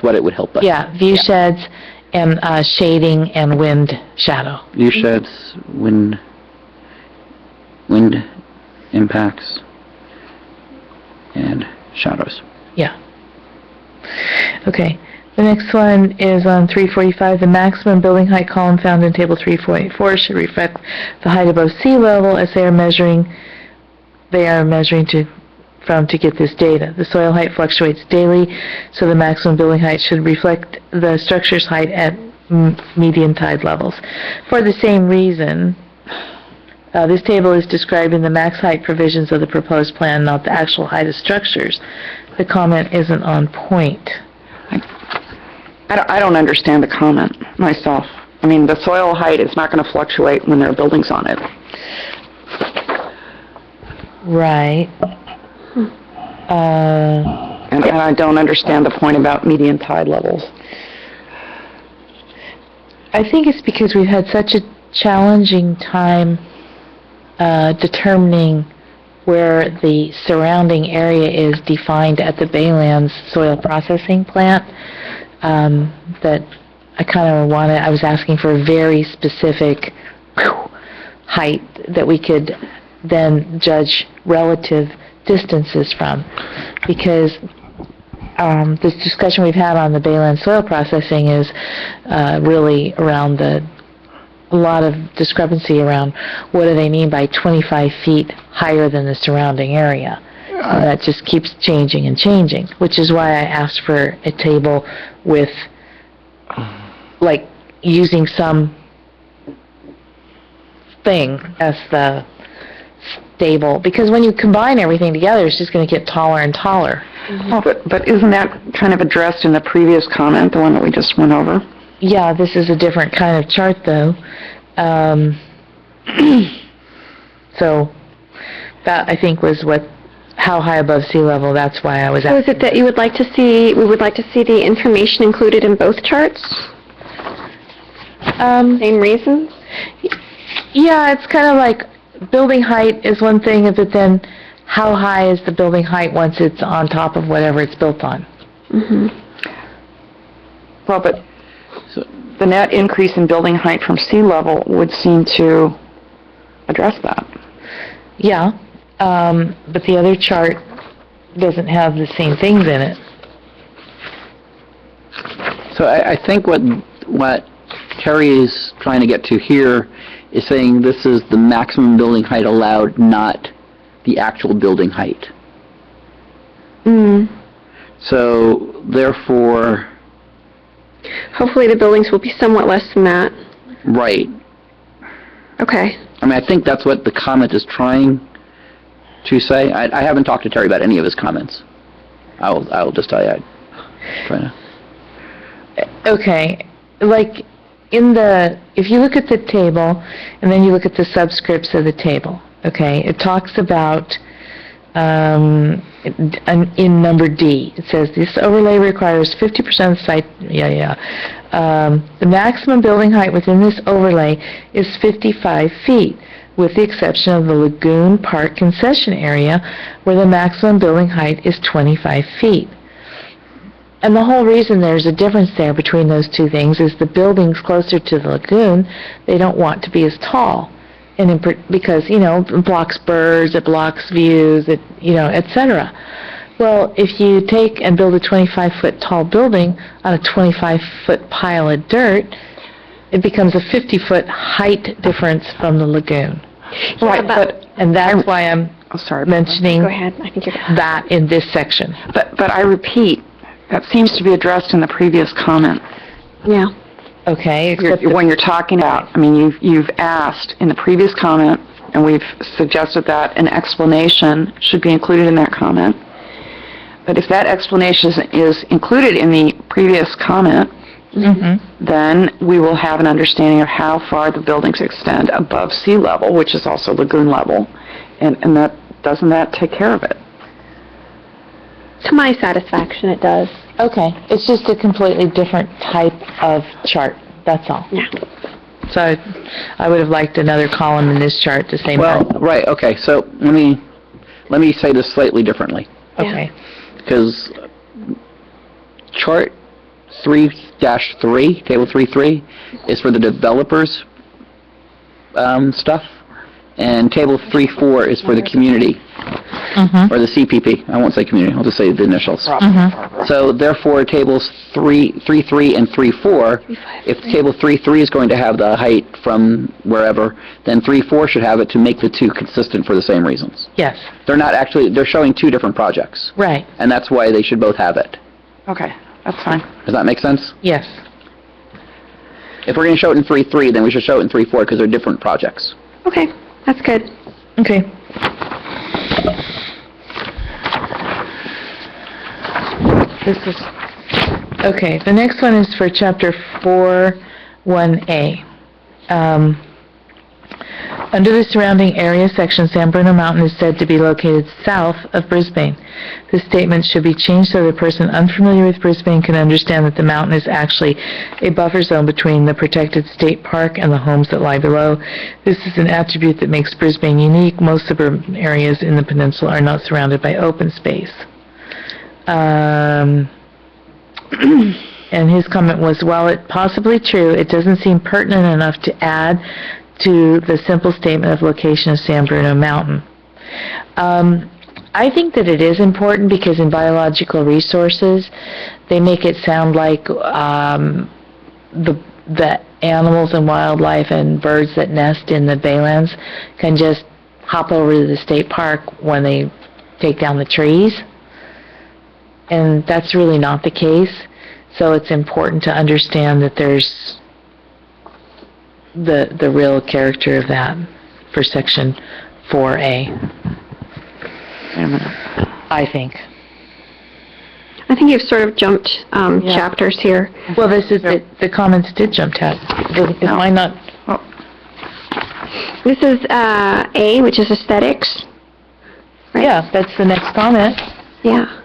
Speaker 5: what it would help us.
Speaker 3: Yeah, view sheds and shading and wind shadow.
Speaker 5: View sheds, wind impacts, and shadows.
Speaker 3: Yeah. Okay. The next one is on 345. The maximum building height column found in table 3.4 should reflect the height above sea level as they are measuring to get this data. The soil height fluctuates daily, so the maximum building height should reflect the structure's height at median tide levels. For the same reason, this table is describing the max height provisions of the proposed plan, not the actual height of structures. The comment isn't on point.
Speaker 2: I don't understand the comment myself. I mean, the soil height is not going to fluctuate when there are buildings on it.
Speaker 3: Right.
Speaker 2: And I don't understand the point about median tide levels.
Speaker 3: I think it's because we've had such a challenging time determining where the surrounding area is defined at the Baylands soil processing plant, that I was asking for a very specific height that we could then judge relative distances from, because this discussion we've had on the Baylands soil processing is really around a lot of discrepancy around what do they mean by 25 feet higher than the surrounding area. And that just keeps changing and changing, which is why I asked for a table with, like, using some thing as the stable, because when you combine everything together, it's just going to get taller and taller.
Speaker 2: Oh, but isn't that kind of addressed in the previous comment, the one that we just went over?
Speaker 3: Yeah, this is a different kind of chart, though. So that, I think, was how high above sea level. That's why I was
Speaker 4: So
Speaker 3: asking.
Speaker 4: is it that you would like to see, we would like to see the information included in both charts? Same reasons?
Speaker 3: Yeah, it's kind of like building height is one thing, but then how high is the building height once it's on top of whatever it's built on?
Speaker 2: Well, but the net increase in building height from sea level would seem to address that.
Speaker 3: Yeah, but the other chart doesn't have the same things in it.
Speaker 5: So I think what Terry is trying to get to here is saying this is the maximum building height allowed, not the actual building height. So therefore,
Speaker 4: Hopefully the buildings will be somewhat less than that.
Speaker 5: right,
Speaker 4: Okay.
Speaker 5: I mean, I think that's what the comment is trying to say. I haven't talked to Terry about any of his comments. I will just tell you, I'm trying to...
Speaker 3: Okay, like if you look at the table and then you look at the subscripts of the table, okay, it talks about in number D, it says this overlay requires 50% of the site, the maximum building height within this overlay is 55 feet, with the exception of the Lagoon Park concession area, where the maximum building height is 25 feet. And the whole reason there's a difference there between those two things is the buildings closer to the lagoon, they don't want to be as tall. And because, it blocks birds, it blocks views, etc. Well, if you take and build a 25-foot tall building on a 25-foot pile of dirt, it becomes a 50-foot height difference from the lagoon.
Speaker 2: Right,
Speaker 3: And that's why I'm mentioning
Speaker 4: Go ahead. I think you're...
Speaker 3: that in this section.
Speaker 2: but I repeat, that seems to be addressed in the previous comment.
Speaker 4: Yeah.
Speaker 3: Okay,
Speaker 2: When you're talking about, I mean, you've asked in the previous comment, and we've suggested that an explanation should be included in that comment. But if that explanation is included in the previous comment, then we will have an understanding of how far the buildings extend above sea level, which is also lagoon level, and doesn't that take care of it?
Speaker 4: To my satisfaction, it does.
Speaker 3: Okay, it's just a completely different type of chart, that's all.
Speaker 4: Yeah.
Speaker 3: So I would have liked another column in this chart to say...
Speaker 5: Well, right, okay, so let me say this slightly differently.
Speaker 3: Okay.
Speaker 5: Because chart 3-3, table 3-3, is for the developers stuff, and table 3-4 is for the community, or the CPP. I won't say community, I'll just say the initials. So therefore, tables 3-3 and 3-4, if table 3-3 is going to have the height from wherever, then 3-4 should have it to make the two consistent for the same reasons.
Speaker 3: Yes,
Speaker 5: They're showing two different projects,
Speaker 3: right,
Speaker 5: and that's why they should both have it.
Speaker 2: Okay, that's fine.
Speaker 5: Does that make sense?
Speaker 3: yes.
Speaker 5: If we're going to show it in 3-3, then we should show it in 3-4 because they're different projects.
Speaker 4: Okay. That's good.
Speaker 3: Okay. Okay, the next one is for chapter 4-1A. Under the surrounding area section, San Bruno Mountain is said to be located south of Brisbane. This statement should be changed so the person unfamiliar with Brisbane can understand that the mountain is actually a buffer zone between the protected state park and the homes that lie below. This is an attribute that makes Brisbane unique. Most suburban areas in the peninsula are not surrounded by open space. And his comment was, while it possibly true, it doesn't seem pertinent enough to add to the simple statement of location of San Bruno Mountain. I think that it is important because in biological resources, they make it sound like the animals and wildlife and birds that nest in the baylands can just hop over to the state park when they take down the trees. And that's really not the case. So it's important to understand that there's the real character of that for section 4A.
Speaker 2: Wait a minute.
Speaker 3: I think.
Speaker 4: I think you've sort of jumped chapters here.
Speaker 3: Well, this is the comments did jump tab. Is mine not?
Speaker 4: This is A, which is aesthetics. Right?
Speaker 3: Yeah, that's the next comment.
Speaker 4: Yeah.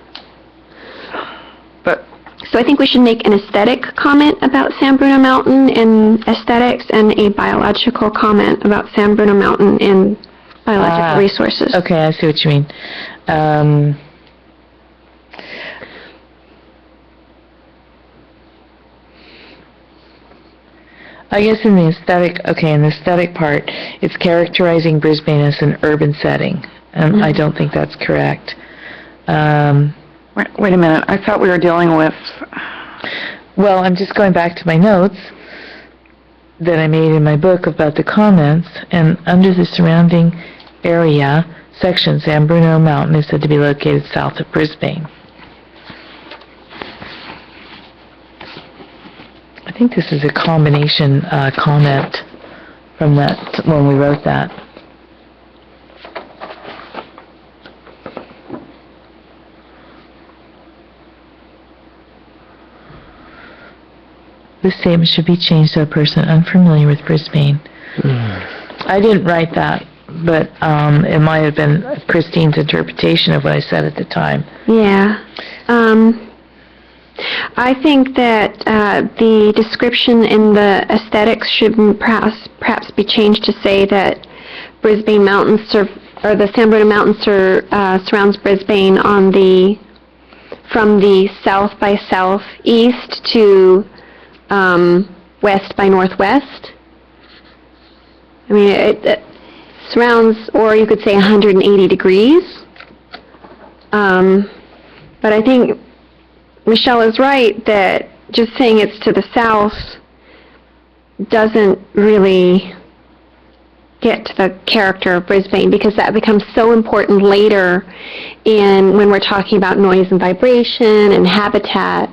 Speaker 2: But
Speaker 4: So I think we should make an aesthetic comment about San Bruno Mountain in aesthetics and a biological comment about San Bruno Mountain in biological resources.
Speaker 3: Okay, I see what you mean. I guess in the aesthetic part, it's characterizing Brisbane as an urban setting, and I don't think that's correct.
Speaker 2: wait a minute. I thought we were dealing with...
Speaker 3: Well, I'm just going back to my notes that I made in my book about the comments, and under the surrounding area section, San Bruno Mountain is said to be located south of Brisbane. I think this is a combination comment from that, when we wrote that. This statement should be changed to a person unfamiliar with Brisbane. I didn't write that, but it might have been Christine's interpretation of what I said at the time.
Speaker 4: Yeah. I think that the description in the aesthetics should perhaps be changed to say that Brisbane Mountains or the San Bruno Mountains surrounds Brisbane on from the south by southeast to west by northwest. I mean, it surrounds, or you could say 180 degrees. But I think Michelle is right that just saying it's to the south doesn't really get to the character of Brisbane, because that becomes so important later when we're talking about noise and vibration and habitat.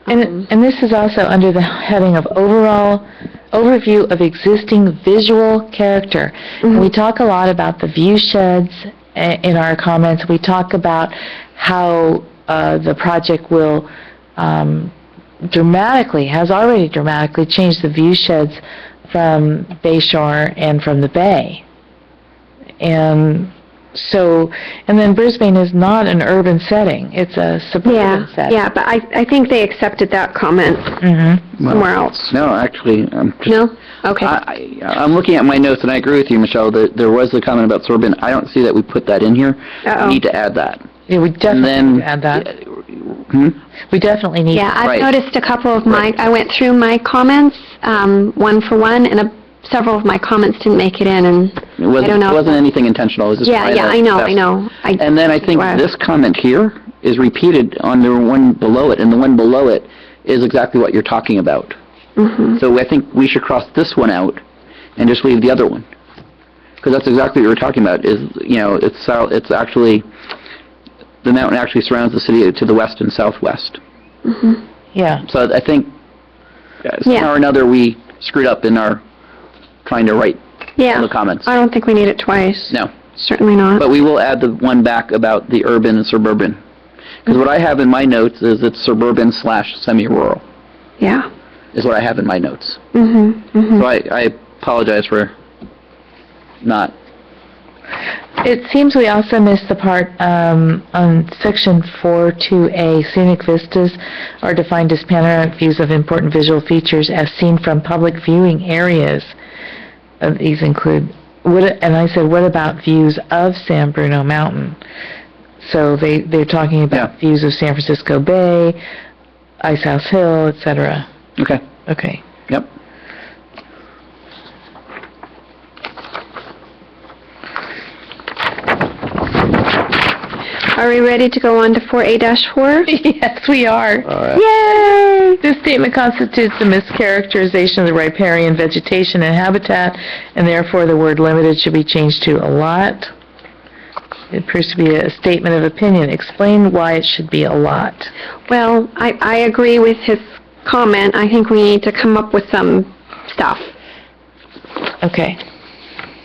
Speaker 3: And this is also under the heading of overview of existing visual character. And we talk a lot about the view sheds in our comments. We talk about how the project will has already dramatically changed the view sheds from Bayshore and from the bay. And then Brisbane is not an urban setting. It's a suburban setting.
Speaker 4: Yeah, but I think they accepted that comment somewhere else.
Speaker 5: No, actually, I'm just...
Speaker 4: No? Okay.
Speaker 5: I'm looking at my notes, and I agree with you, Michelle, that there was a comment about suburban. I don't see that we put that in here.
Speaker 4: Uh-oh.
Speaker 5: We need to add that.
Speaker 3: Yeah, we definitely need to add that. We definitely need
Speaker 4: Yeah, I've
Speaker 5: Right.
Speaker 4: noticed a couple of I went through my comments, one for one, and several of my comments didn't make it in, and I don't know.
Speaker 5: It wasn't anything intentional. It was just trying to
Speaker 4: I know.
Speaker 5: And then I think this comment here is repeated on the one below it, and the one below it is exactly what you're talking about. So I think we should cross this one out and just leave the other one, because that's exactly what you're talking about. It's actually the mountain actually surrounds the city to the west and southwest.
Speaker 3: Yeah.
Speaker 5: So I think somehow or another we screwed up in our trying to write all the comments.
Speaker 4: I don't think we need it twice.
Speaker 5: No.
Speaker 4: Certainly not.
Speaker 5: But we will add the one back about the urban and suburban. Because what I have in my notes is it's suburban/semi-rural.
Speaker 4: Yeah.
Speaker 5: Is what I have in my notes. So I apologize for not...
Speaker 3: It seems we also missed the part on section 4.2a, scenic vistas are defined as panoramic views of important visual features as seen from public viewing areas. These include, and I said, what about views of San Bruno Mountain? So they're talking about views of San Francisco Bay, Ice House Hill, etc.
Speaker 5: Okay.
Speaker 3: Okay.
Speaker 5: Yep.
Speaker 4: Are we ready to go on to 4A-4?
Speaker 3: Yes, we are.
Speaker 5: All right.
Speaker 3: Yay! This statement constitutes a mischaracterization of the riparian vegetation and habitat, and therefore the word limited should be changed to a lot. It appears to be a statement of opinion. Explain why it should be a lot.
Speaker 4: Well, I agree with his comment. I think we need to come up with some stuff.
Speaker 3: Okay.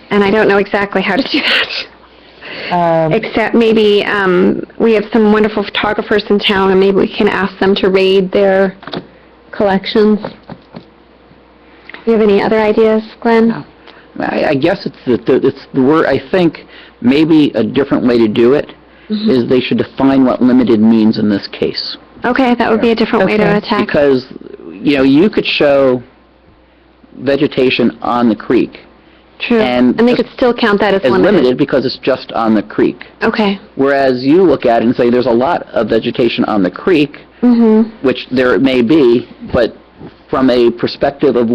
Speaker 4: And I don't know exactly how to do that. Except maybe we have some wonderful photographers in town, and maybe we can ask them to raid their collections. Do you have any other ideas, Glenn?
Speaker 5: No. I guess it's the word. I think maybe a different way to do it is they should define what limited means in this case.
Speaker 4: Okay, that would be a different way to attack.
Speaker 5: Because you could show vegetation on the creek.
Speaker 4: True.
Speaker 5: And
Speaker 4: they could still count that as
Speaker 5: limited because it's just on the creek.
Speaker 4: Okay.
Speaker 5: Whereas you look at it and say there's a lot of vegetation on the creek, which there may be, but from a perspective of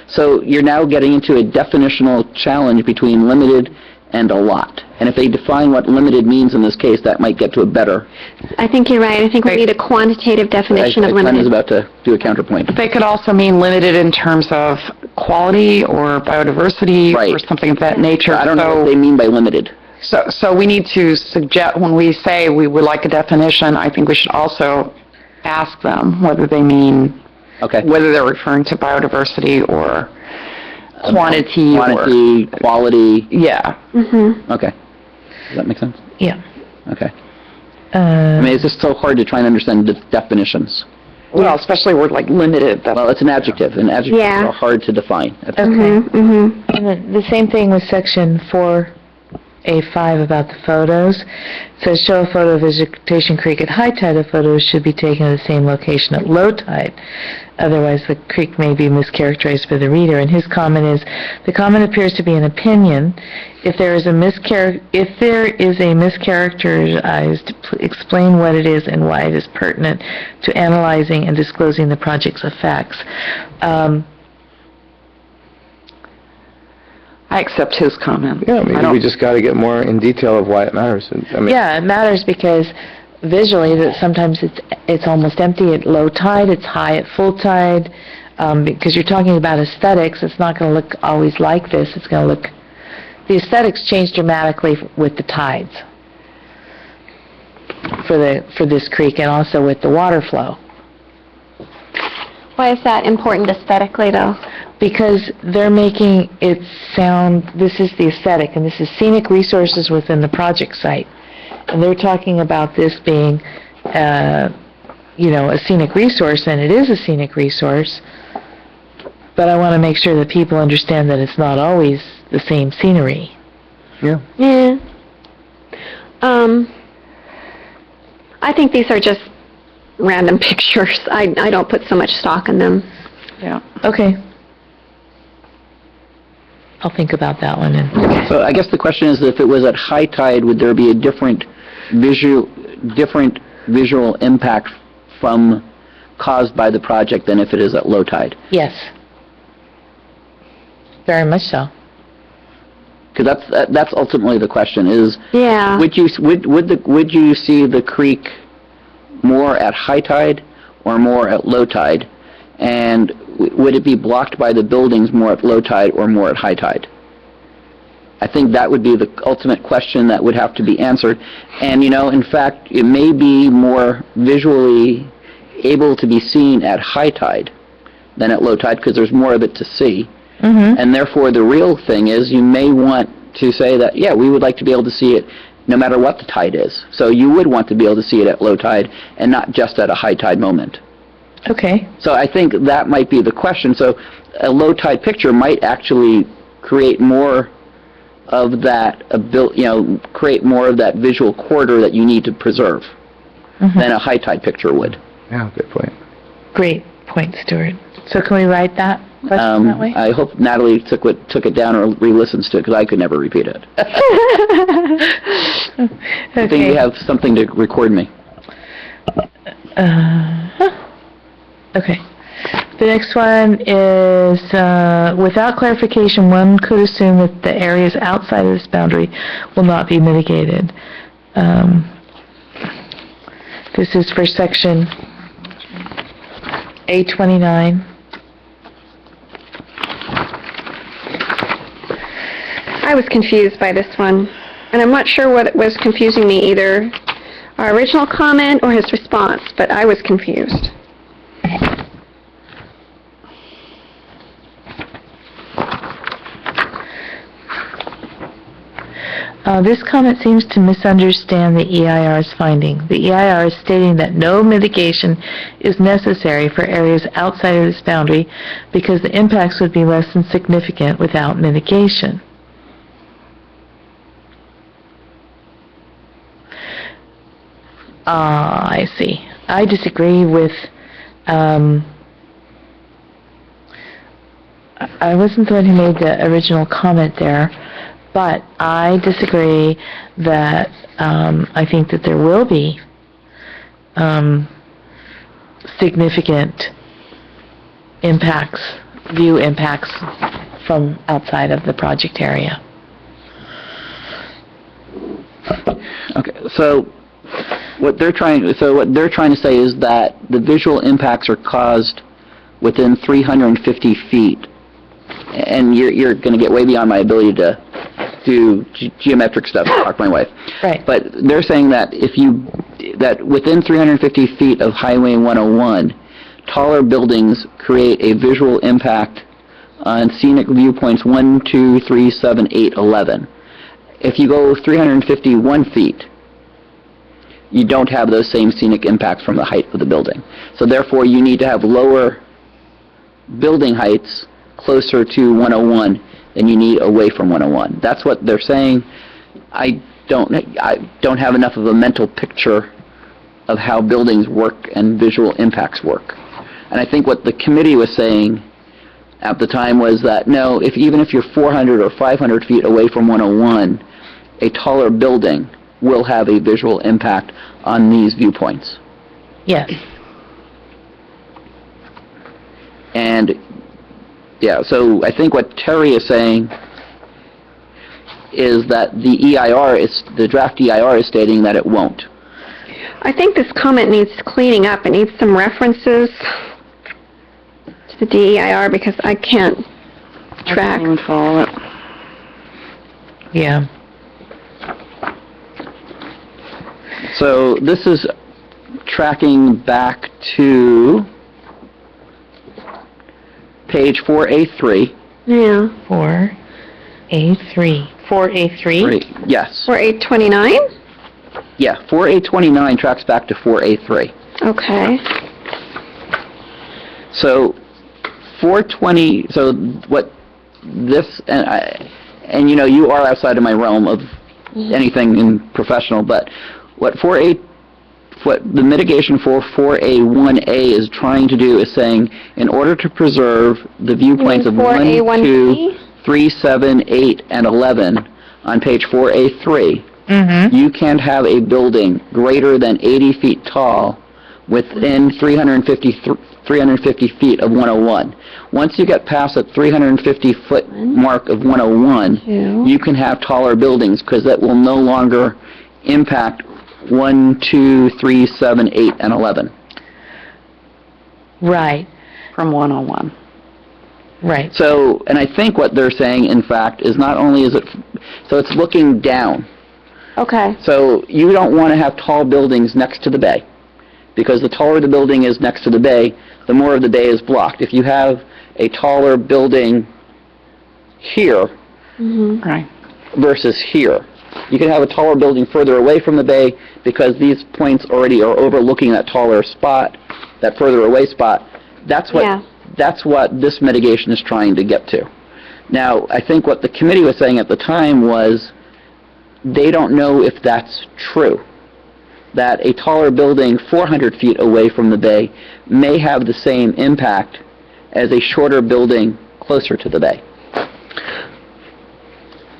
Speaker 5: so you're now getting into a definitional challenge between limited and a lot. And if they define what limited means in this case, that might get to a better...
Speaker 4: I think you're right. I think we need a quantitative definition of limited.
Speaker 5: Glenn is about to do a counterpoint.
Speaker 2: They could also mean limited in terms of quality or biodiversity or something of that nature.
Speaker 5: I don't know what they mean by limited.
Speaker 2: So we need to suggest, when we say we would like a definition, I think we should also ask them whether they mean, whether they're referring to biodiversity or quantity or...
Speaker 5: Quantity, quality,
Speaker 2: Yeah.
Speaker 5: okay. Does that make sense?
Speaker 3: Yeah.
Speaker 5: Okay. I mean, it's just so hard to try and understand the definitions.
Speaker 2: Well, especially word like limited.
Speaker 5: Well, it's an adjective, and adjectives
Speaker 4: Yeah.
Speaker 5: are hard to define.
Speaker 3: Okay.
Speaker 4: Mm-hmm.
Speaker 3: And the same thing with section 4A5 about the photos. It says, show a photo of Vegetation Creek at high tide. The photos should be taken at the same location at low tide. Otherwise, the creek may be mischaracterized by the reader. And his comment is, the comment appears to be an opinion. If there is a mischaracterized, explain what it is and why it is pertinent to analyzing and disclosing the project's effects.
Speaker 2: I accept his comment.
Speaker 6: Yeah, maybe we just got to get more in detail of why it matters. I mean,
Speaker 3: Yeah, it matters because visually that sometimes it's almost empty at low tide, it's high at full tide. Because you're talking about aesthetics, it's not going to look always like this. It's going to look... The aesthetics change dramatically with the tides for this creek and also with the water flow.
Speaker 4: Why is that important aesthetically, though?
Speaker 3: Because they're making it sound, this is the aesthetic, and this is scenic resources within the project site. And they're talking about this being, a scenic resource, and it is a scenic resource, but I want to make sure that people understand that it's not always the same scenery.
Speaker 6: yeah.
Speaker 4: Yeah. I think these are just random pictures. I don't put so much stock in them.
Speaker 2: Yeah.
Speaker 3: Okay. I'll think about that one.
Speaker 5: So I guess the question is, if it was at high tide, would there be a different visual impact caused by the project than if it is at low tide?
Speaker 3: Yes. Very much so.
Speaker 5: Because that's ultimately the question: is
Speaker 4: Yeah.
Speaker 5: would you see the creek more at high tide or more at low tide, and would it be blocked by the buildings more at low tide or more at high tide? I think that would be the ultimate question that would have to be answered. And in fact, it may be more visually able to be seen at high tide than at low tide because there's more of it to see. And therefore, the real thing is you may want to say that, yeah, we would like to be able to see it no matter what the tide is. So you would want to be able to see it at low tide and not just at a high tide moment.
Speaker 3: Okay.
Speaker 5: So I think that might be the question. So a low tide picture might actually create more of that create more of that visual corridor that you need to preserve than a high tide picture would.
Speaker 6: Yeah, good point.
Speaker 3: Great point, Stuart. So can we write that question that way?
Speaker 5: I hope Natalie took it down or re-listens to it because I could never repeat it. I think you have something to record me.
Speaker 3: Okay. The next one is, without clarification, one could assume that the areas outside of this boundary will not be mitigated. This is for section A29.
Speaker 4: I was confused by this one, and I'm not sure what was confusing me, either our original comment or his response, but I was confused.
Speaker 3: This comment seems to misunderstand the EIR's finding. The EIR is stating that no mitigation is necessary for areas outside of this boundary because the impacts would be less than significant without mitigation. I see. I disagree with, I wasn't the one who made the original comment there, but I disagree that, I think that there will be, significant impacts, view impacts from outside of the project area.
Speaker 5: Okay, so what they're trying to say is that the visual impacts are caused within 350 feet, and you're going to get way beyond my ability to do geometric stuff, talk my wife.
Speaker 3: Right.
Speaker 5: But they're saying that that within 350 feet of Highway 101, taller buildings create a visual impact on scenic viewpoints 1, 2, 3, 7, 8, 11. If you go 351 feet, you don't have those same scenic impacts from the height of the building. So therefore, you need to have lower building heights closer to 101 than you need away from 101. That's what they're saying. I don't have enough of a mental picture of how buildings work and visual impacts work. And I think what the committee was saying at the time was that, no, even if you're 400 or 500 feet away from 101, a taller building will have a visual impact on these viewpoints.
Speaker 3: Yes.
Speaker 5: And, yeah, so I think what Terry is saying is that the draft EIR is stating that it won't.
Speaker 4: I think this comment needs cleaning up. It needs some references to the DEIR because I can't track.
Speaker 2: I can't even follow it.
Speaker 3: Yeah.
Speaker 5: So this is tracking back to page 4A3.
Speaker 4: Yeah.
Speaker 3: 4A3. 4A3?
Speaker 5: Yes.
Speaker 4: Or 829?
Speaker 5: Yeah, 4A29 tracks back to 4A3.
Speaker 4: Okay.
Speaker 5: So 420, so what this, and you know, you are outside of my realm of anything in professional, but what the mitigation for 4A1A is trying to do is saying, in order to preserve the viewpoints of 1, 2, 3, 7, 8, and 11 on page 4A3, you can't have a building greater than 80 feet tall within 350 feet of 101. Once you get past that 350-foot mark of 101, you can have taller buildings because that will no longer impact 1, 2, 3, 7, 8, and 11.
Speaker 3: Right.
Speaker 2: From 101.
Speaker 3: Right.
Speaker 5: So, and I think what they're saying, in fact, is not only is it, so it's looking down.
Speaker 4: Okay.
Speaker 5: So you don't want to have tall buildings next to the bay, because the taller the building is next to the bay, the more of the bay is blocked. If you have a taller building here
Speaker 2: Right.
Speaker 5: versus here, you can have a taller building further away from the bay because these points already are overlooking that taller spot, that further away spot. That's what this mitigation is trying to get to. Now, I think what the committee was saying at the time was they don't know if that's true, that a taller building 400 feet away from the bay may have the same impact as a shorter building closer to the bay.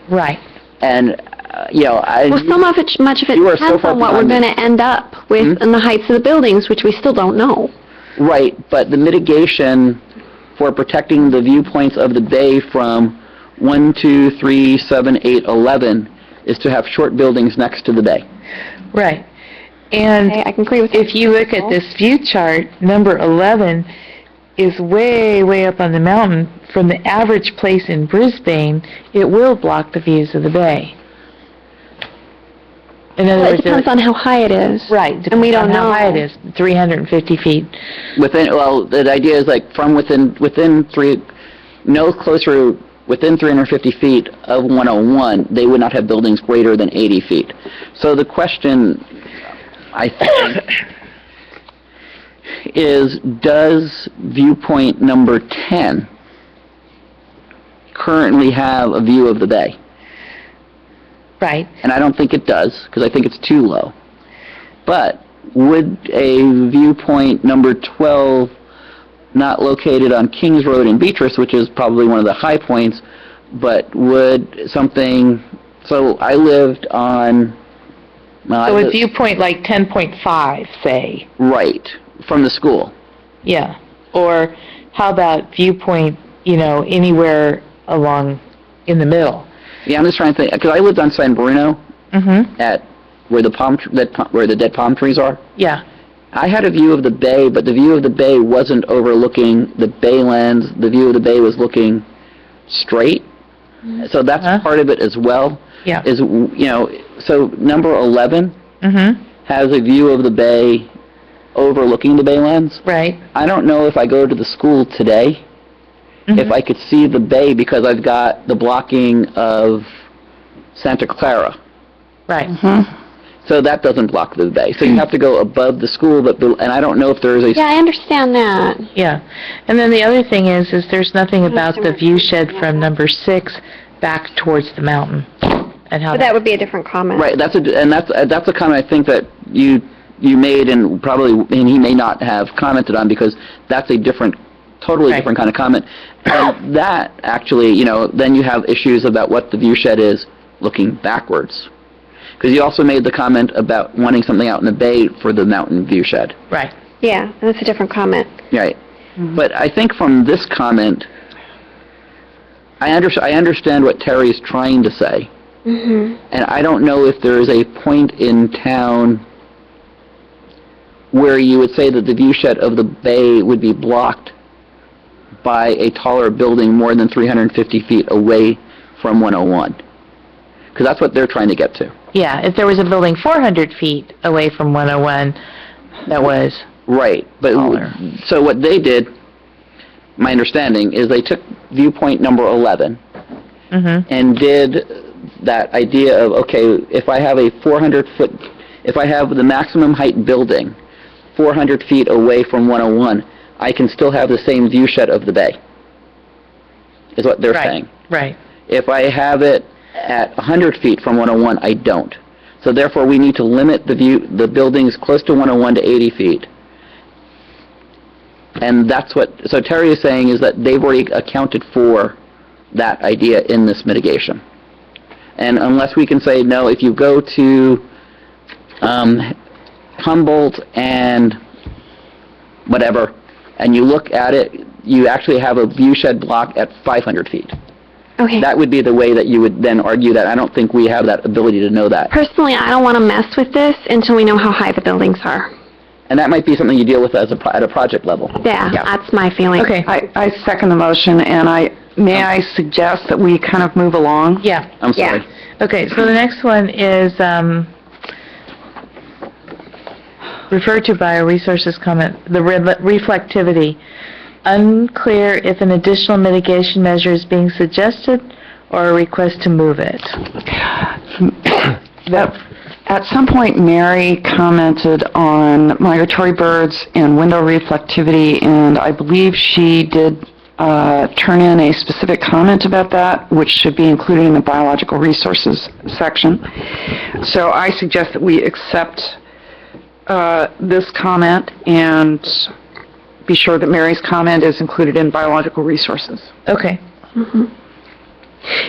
Speaker 3: Right.
Speaker 5: And,
Speaker 4: Well, much of it
Speaker 5: You are so
Speaker 4: depends
Speaker 5: far
Speaker 4: on what we're
Speaker 5: behind
Speaker 4: going to end up with in the heights of the buildings, which we still don't know.
Speaker 5: Right, but the mitigation for protecting the viewpoints of the bay from 1, 2, 3, 7, 8, 11 is to have short buildings next to the bay.
Speaker 3: Right. And
Speaker 4: Okay, I can agree with
Speaker 3: if you look at this view chart, number 11 is way, way up on the mountain. From the average place in Brisbane, it will block the views of the bay. In other
Speaker 4: Well, it
Speaker 3: words,
Speaker 4: depends on how high it is.
Speaker 3: Right,
Speaker 4: And we
Speaker 3: depends
Speaker 4: don't
Speaker 3: on how
Speaker 4: know.
Speaker 3: high it is, 350 feet.
Speaker 5: The idea is like from within 350 feet of 101, they would not have buildings greater than 80 feet. So the question, I think, is does viewpoint number 10 currently have a view of the bay?
Speaker 3: Right.
Speaker 5: And I don't think it does, because I think it's too low. But would a viewpoint number 12, not located on Kings Road in Beatrice, which is probably one of the high points, but would something, so I lived on...
Speaker 3: So a viewpoint like 10.5, say.
Speaker 5: Right, from the school.
Speaker 3: Yeah. Or how about viewpoint, anywhere along in the middle?
Speaker 5: Yeah, I'm just trying to think, because I lived on San Bruno, at where the dead palm trees are.
Speaker 3: Yeah.
Speaker 5: I had a view of the bay, but the view of the bay wasn't overlooking the baylands. The view of the bay was looking straight. So that's part of it as well.
Speaker 3: Yeah.
Speaker 5: Is, so number 11 has a view of the bay overlooking the baylands.
Speaker 3: Right.
Speaker 5: I don't know if I go to the school today if I could see the bay because I've got the blocking of Santa Clara.
Speaker 3: Right.
Speaker 5: So that doesn't block the bay. So you have to go above the school, and I don't know if there is a...
Speaker 4: Yeah, I understand that.
Speaker 3: Yeah. And then the other thing is there's nothing about the view shed from number 6 back towards the mountain. And how
Speaker 4: But that would be a different comment.
Speaker 5: Right, that's a comment I think that you made and he may not have commented on because that's a totally
Speaker 3: Right.
Speaker 5: different kind of comment. And that actually, then you have issues about what the view shed is looking backwards. Because you also made the comment about wanting something out in the bay for the mountain view shed.
Speaker 3: Right.
Speaker 4: Yeah, that's a different comment.
Speaker 5: Right. But I think from this comment, I understand what Terry is trying to say. And I don't know if there is a point in town where you would say that the view shed of the bay would be blocked by a taller building more than 350 feet away from 101. Because that's what they're trying to get to.
Speaker 3: Yeah, if there was a building 400 feet away from 101, that was
Speaker 5: Right. But
Speaker 3: taller.
Speaker 5: so what they did, my understanding, is they took viewpoint number 11 and did that idea of, okay, if I have a 400-foot, if I have the maximum height building 400 feet away from 101, I can still have the same view shed of the bay, is what they're saying.
Speaker 3: Right.
Speaker 5: If I have it at 100 feet from 101, I don't. So therefore, we need to limit the buildings close to 101 to 80 feet. And that's so Terry is saying is that they've already accounted for that idea in this mitigation. And unless we can say, no, if you go to Humboldt and whatever, and you look at it, you actually have a view shed block at 500 feet.
Speaker 4: Okay.
Speaker 5: That would be the way that you would then argue that. I don't think we have that ability to know that.
Speaker 4: Personally, I don't want to mess with this until we know how high the buildings are.
Speaker 5: And that might be something you deal with at a project level.
Speaker 4: Yeah, that's my feeling.
Speaker 3: Okay.
Speaker 2: I second the motion, and may I suggest that we kind of move along?
Speaker 3: Yeah.
Speaker 5: I'm sorry.
Speaker 3: Okay, so the next one is referred to bioresources comment, the reflectivity. Unclear if an additional mitigation measure is being suggested or a request to move it.
Speaker 2: At some point, Mary commented on migratory birds and window reflectivity, and I believe she did turn in a specific comment about that, which should be included in the biological resources section. So I suggest that we accept this comment and be sure that Mary's comment is included in biological resources.
Speaker 3: Okay.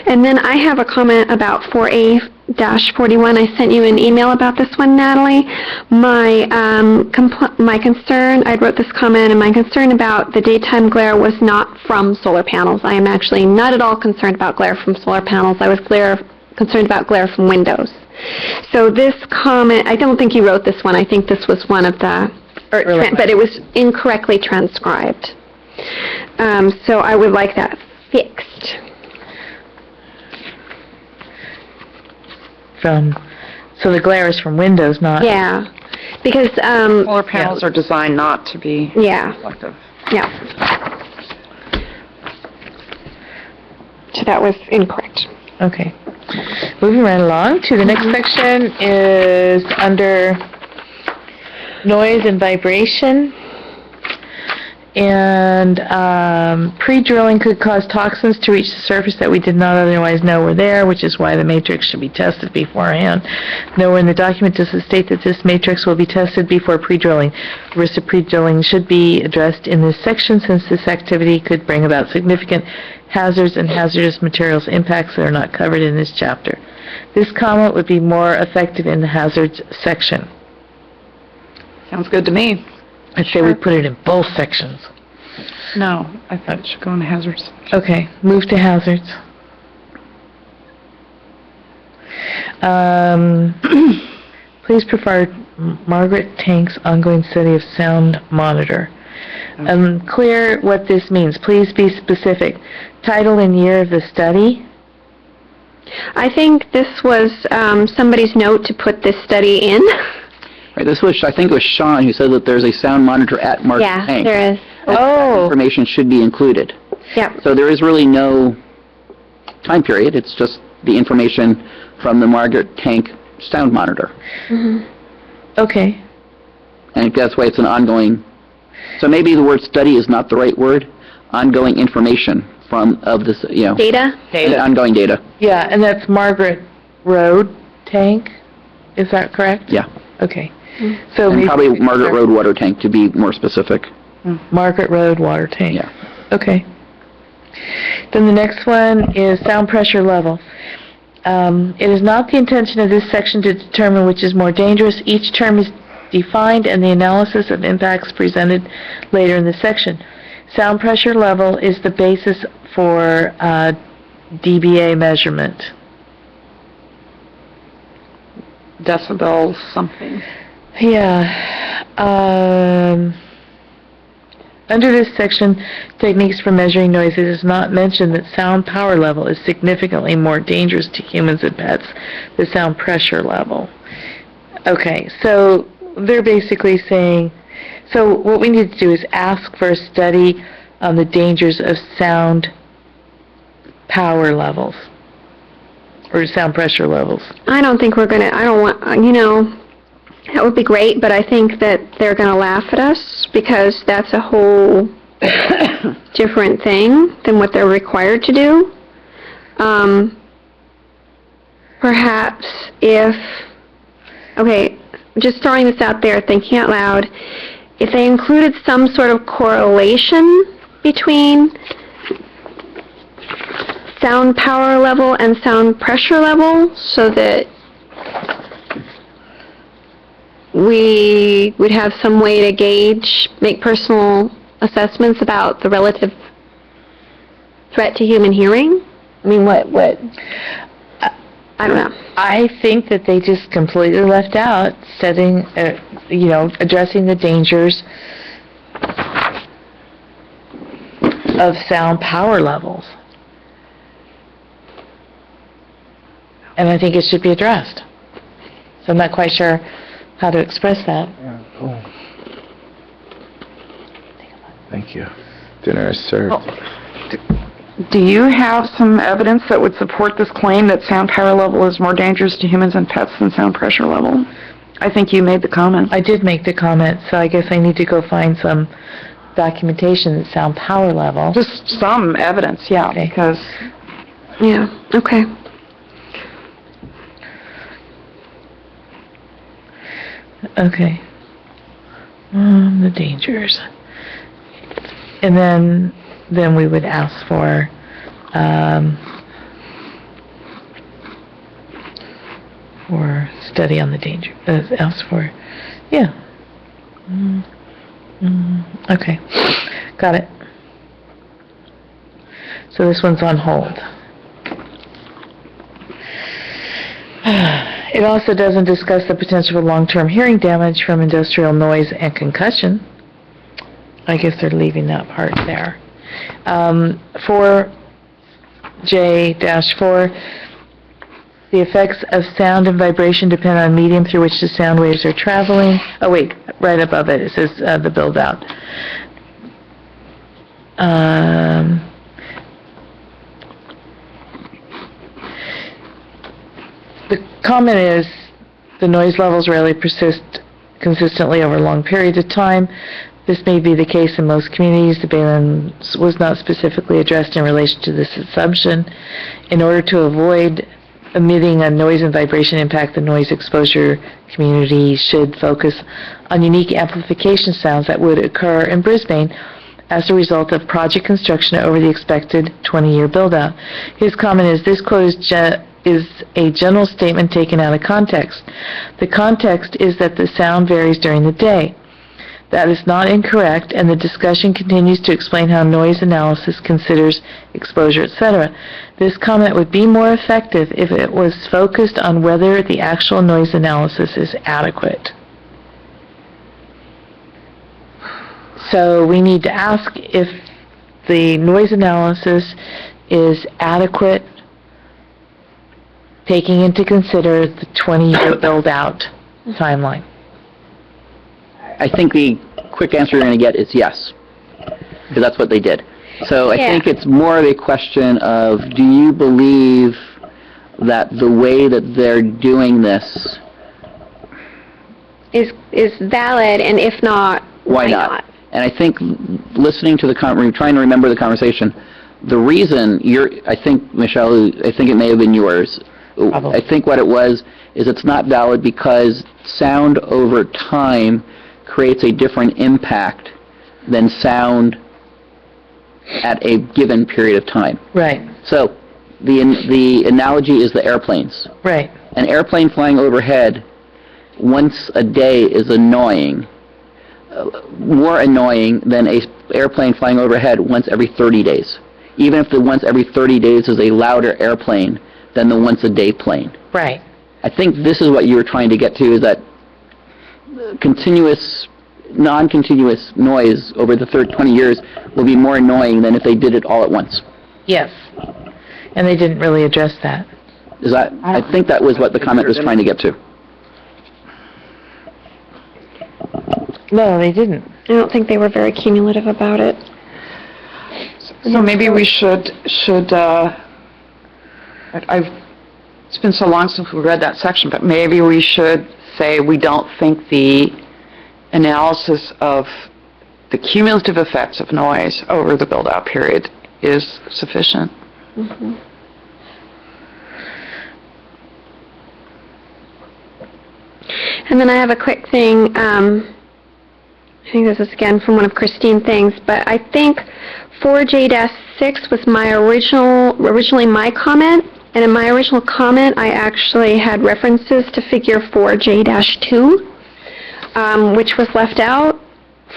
Speaker 4: And then I have a comment about 4A-41. I sent you an email about this one, Natalie. My concern, I wrote this comment, and my concern about the daytime glare was not from solar panels. I am actually not at all concerned about glare from solar panels. I was concerned about glare from windows. So this comment, I don't think you wrote this one. I think this was one of the, but it was incorrectly transcribed. So I would like that fixed.
Speaker 3: So the glare is from windows, not...
Speaker 4: Yeah, because,
Speaker 2: Solar panels are designed not to be reflective.
Speaker 4: Yeah. So that was incorrect.
Speaker 3: Okay. Moving right along to the next section is under noise and vibration. And pre-drilling could cause toxins to reach the surface that we did not otherwise know were there, which is why the matrix should be tested beforehand. Nowhere in the document does it state that this matrix will be tested before pre-drilling. The risk of pre-drilling should be addressed in this section since this activity could bring about significant hazards and hazardous materials impacts that are not covered in this chapter. This comment would be more effective in the hazards section.
Speaker 2: Sounds good to me.
Speaker 3: I'd say we put it in both sections.
Speaker 2: No, I thought it should go in hazards.
Speaker 3: Okay, move to hazards. Please provide Margaret Tank's ongoing study of sound monitor. Clear what this means. Please be specific. Title and year of the study.
Speaker 4: I think this was somebody's note to put this study in.
Speaker 5: Right, I think it was Sean who said that there's a sound monitor at Margaret Tank.
Speaker 4: Yeah, there is.
Speaker 5: That information should be included.
Speaker 4: Yeah.
Speaker 5: So there is really no time period. It's just the information from the Margaret Tank sound monitor.
Speaker 3: Okay.
Speaker 5: And that's why it's an ongoing, so maybe the word study is not the right word, ongoing information of this,
Speaker 4: Data?
Speaker 5: ongoing data.
Speaker 3: Yeah, and that's Margaret Road Tank, is that correct?
Speaker 5: Yeah.
Speaker 3: Okay. So
Speaker 5: And
Speaker 3: maybe-
Speaker 5: probably Margaret Road water tank to be more specific.
Speaker 3: Margaret Road water tank.
Speaker 5: Yeah.
Speaker 3: Okay. Then the next one is sound pressure level. It is not the intention of this section to determine which is more dangerous. Each term is defined and the analysis of impacts presented later in the section. Sound pressure level is the basis for dBA measurement.
Speaker 2: Decibels, something.
Speaker 3: Yeah. Under this section, techniques for measuring noise, it is not mentioned that sound power level is significantly more dangerous to humans and pets than sound pressure level. Okay, so they're basically saying, so what we need to do is ask for a study on the dangers of sound power levels, or sound pressure levels.
Speaker 4: I don't think we're going to, I don't want, that would be great, but I think that they're going to laugh at us because that's a whole different thing than what they're required to do. Perhaps if, okay, just throwing this out there, thinking out loud, if they included some sort of correlation between sound power level and sound pressure level so that we would have some way to gauge, make personal assessments about the relative threat to human hearing? I mean, what? I don't know.
Speaker 3: I think that they just completely left out setting, addressing the dangers of sound power levels. And I think it should be addressed. So I'm not quite sure how to express that.
Speaker 6: Yeah, cool. Thank you. Dinner is served.
Speaker 2: Do you have some evidence that would support this claim that sound power level is more dangerous to humans and pets than sound pressure level? I think you made the comment.
Speaker 3: I did make the comment, so I guess I need to go find some documentation that sound power level.
Speaker 2: Just some evidence, yeah,
Speaker 3: Okay.
Speaker 2: because...
Speaker 4: Yeah, okay.
Speaker 3: Okay. The dangers. And then we would ask for, study on the danger, ask for, yeah. Okay, got it. So this one's on hold. It also doesn't discuss the potential for long-term hearing damage from industrial noise and concussion. I guess they're leaving that part there. 4J-4, the effects of sound and vibration depend on medium through which the sound waves are traveling. Oh wait, right above it, it says the build-out. The comment is, the noise levels rarely persist consistently over long periods of time. This may be the case in most communities. The balance was not specifically addressed in relation to this assumption. In order to avoid emitting a noise and vibration impact, the noise exposure community should focus on unique amplification sounds that would occur in Brisbane as a result of project construction over the expected 20-year build-out. His comment is, this quote is a general statement taken out of context. The context is that the sound varies during the day. That is not incorrect, and the discussion continues to explain how noise analysis considers exposure, etc. This comment would be more effective if it was focused on whether the actual noise analysis is adequate. So we need to ask if the noise analysis is adequate, taking into consider the 20-year build-out timeline.
Speaker 5: I think the quick answer you're going to get is yes, because that's what they did. So I
Speaker 4: Yeah.
Speaker 5: think it's more of a question of, do you believe that the way that they're doing this,
Speaker 4: Is valid, and if not,
Speaker 5: why not? And I think listening to trying to remember the conversation, the reason I think, Michelle, I think it may have been yours.
Speaker 3: Probably.
Speaker 5: I think what it was is it's not valid because sound over time creates a different impact than sound at a given period of time.
Speaker 3: Right,
Speaker 5: So the analogy is the airplanes.
Speaker 3: right.
Speaker 5: An airplane flying overhead once a day is annoying, more annoying than a airplane flying overhead once every 30 days. Even if the once every 30 days is a louder airplane than the once a day plane.
Speaker 3: Right.
Speaker 5: I think this is what you were trying to get to, is that continuous, non-continuous noise over the 20 years will be more annoying than if they did it all at once.
Speaker 3: Yes. And they didn't really address that.
Speaker 5: I think that was what the comment was trying to get to.
Speaker 3: No, they didn't.
Speaker 4: I don't think they were very cumulative about it.
Speaker 2: So maybe we should, it's been so long since we read that section, but maybe we should say we don't think the analysis of the cumulative effects of noise over the build-out period is sufficient.
Speaker 4: Mm-hmm. And then I have a quick thing. I think this is again from one of Christine's things, but I think 4J-6 was originally my comment, and in my original comment I actually had references to figure 4J-2, which was left out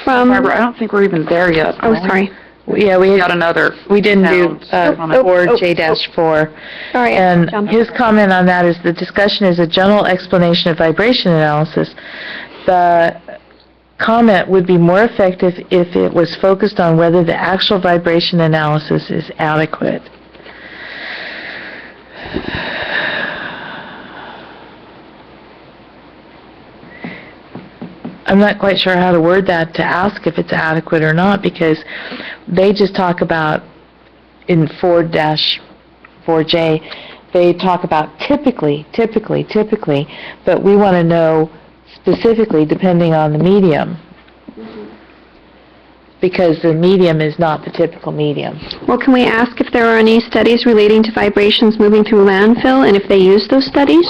Speaker 4: from...
Speaker 2: Barbara, I don't think we're even there yet.
Speaker 4: Oh, sorry.
Speaker 3: Yeah, we
Speaker 2: Got another.
Speaker 3: We didn't do
Speaker 2: Sound.
Speaker 3: 4J-4.
Speaker 4: Sorry, I
Speaker 3: And
Speaker 4: jumped.
Speaker 3: his comment on that is the discussion is a general explanation of vibration analysis. The comment would be more effective if it was focused on whether the actual vibration analysis is adequate. I'm not quite sure how to word that to ask if it's adequate or not, because they just talk about, in 4-4J, they talk about typically, but we want to know specifically depending on the medium, because the medium is not the typical medium.
Speaker 4: Well, can we ask if there are any studies relating to vibrations moving through landfill, and if they use those studies?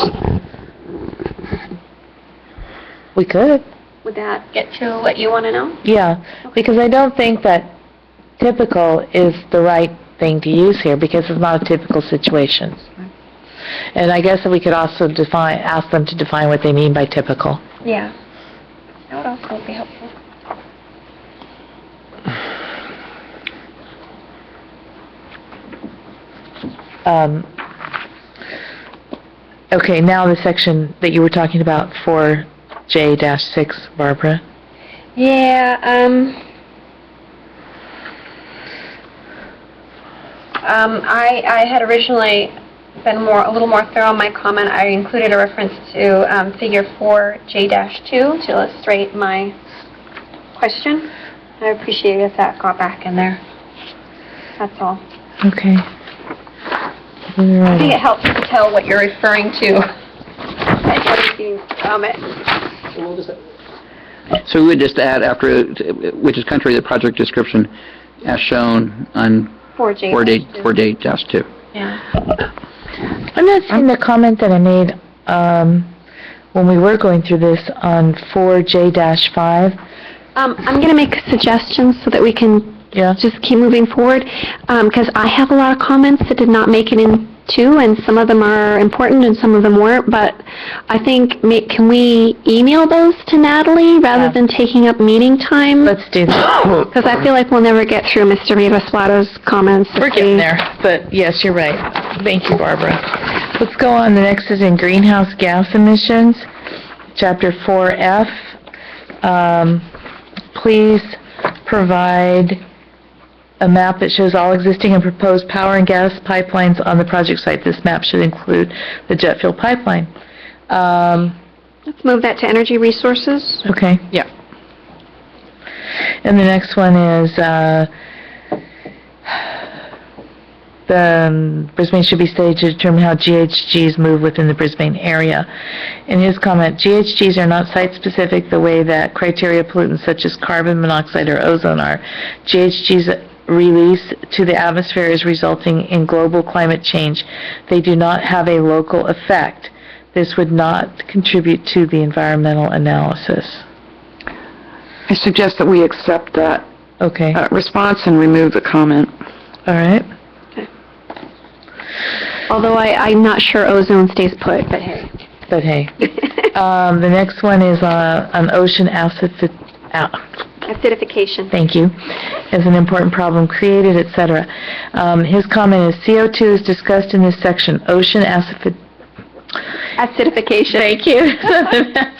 Speaker 3: We could.
Speaker 4: Would that get to what you want to know?
Speaker 3: Yeah, because I don't think that typical is the right thing to use here, because it's not a typical situation. And I guess that we could also ask them to define what they mean by typical.
Speaker 4: Yeah. That would also be helpful.
Speaker 3: Okay, now the section that you were talking about for J-6, Barbara.
Speaker 4: Yeah, I had originally been a little more thorough in my comment. I included a reference to figure 4J-2 to illustrate my question. I appreciate if that got back in there. That's all.
Speaker 3: Okay.
Speaker 4: I think it helps to tell what you're referring to. Comment.
Speaker 5: So we would just add after, which is contrary to the project description as shown on 4J-2.
Speaker 4: Yeah.
Speaker 3: I'm not seeing the comment that I made when we were going through this on 4J-5.
Speaker 4: I'm going to make suggestions so that we can just keep moving forward, because I have a lot of comments that did not make it in too, and some of them are important and some of them weren't, but I think, can we email those to Natalie rather than taking up meeting time?
Speaker 3: Let's do that.
Speaker 4: Because I feel like we'll never get through Mr. Vivaslato's comments.
Speaker 3: We're getting there, but yes, you're right. Thank you, Barbara. Let's go on. The next is in greenhouse gas emissions, Chapter 4F. Please provide a map that shows all existing and proposed power and gas pipelines on the project site. This map should include the jet fuel pipeline.
Speaker 4: Let's move that to energy resources.
Speaker 3: Okay.
Speaker 2: Yeah.
Speaker 3: And the next one is Brisbane should be studied to determine how GHGs move within the Brisbane area. In his comment, GHGs are not site-specific the way that criteria pollutants such as carbon monoxide or ozone are. GHGs release to the atmosphere is resulting in global climate change. They do not have a local effect. This would not contribute to the environmental analysis.
Speaker 2: I suggest that we accept that
Speaker 3: Okay,
Speaker 2: response and remove the comment.
Speaker 3: all right.
Speaker 4: Although I'm not sure ozone stays put, but hey.
Speaker 3: But hey, the next one is on ocean
Speaker 4: Acidification.
Speaker 3: thank you, is an important problem created, etc. His comment is CO2 is discussed in this section. Ocean
Speaker 4: Acidification.
Speaker 3: Thank you.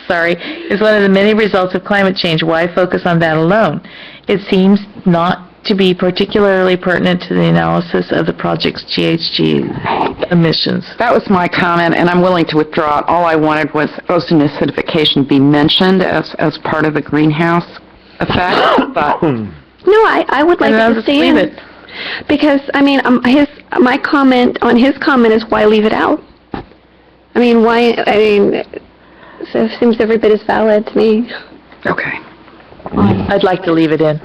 Speaker 3: Sorry, is one of the many results of climate change. Why focus on that alone? It seems not to be particularly pertinent to the analysis of the project's GHG emissions.
Speaker 2: That was my comment, and I'm willing to withdraw it. All I wanted was ocean acidification be mentioned as part of the greenhouse effect, but...
Speaker 4: No, I would like
Speaker 3: And
Speaker 4: it
Speaker 3: I'll
Speaker 4: to
Speaker 3: just
Speaker 4: stay
Speaker 3: leave
Speaker 4: in.
Speaker 3: it.
Speaker 4: Because, I mean, my comment on his comment is why leave it out? I mean, so it seems every bit is valid to me.
Speaker 2: Okay.
Speaker 3: I'd like to leave it in.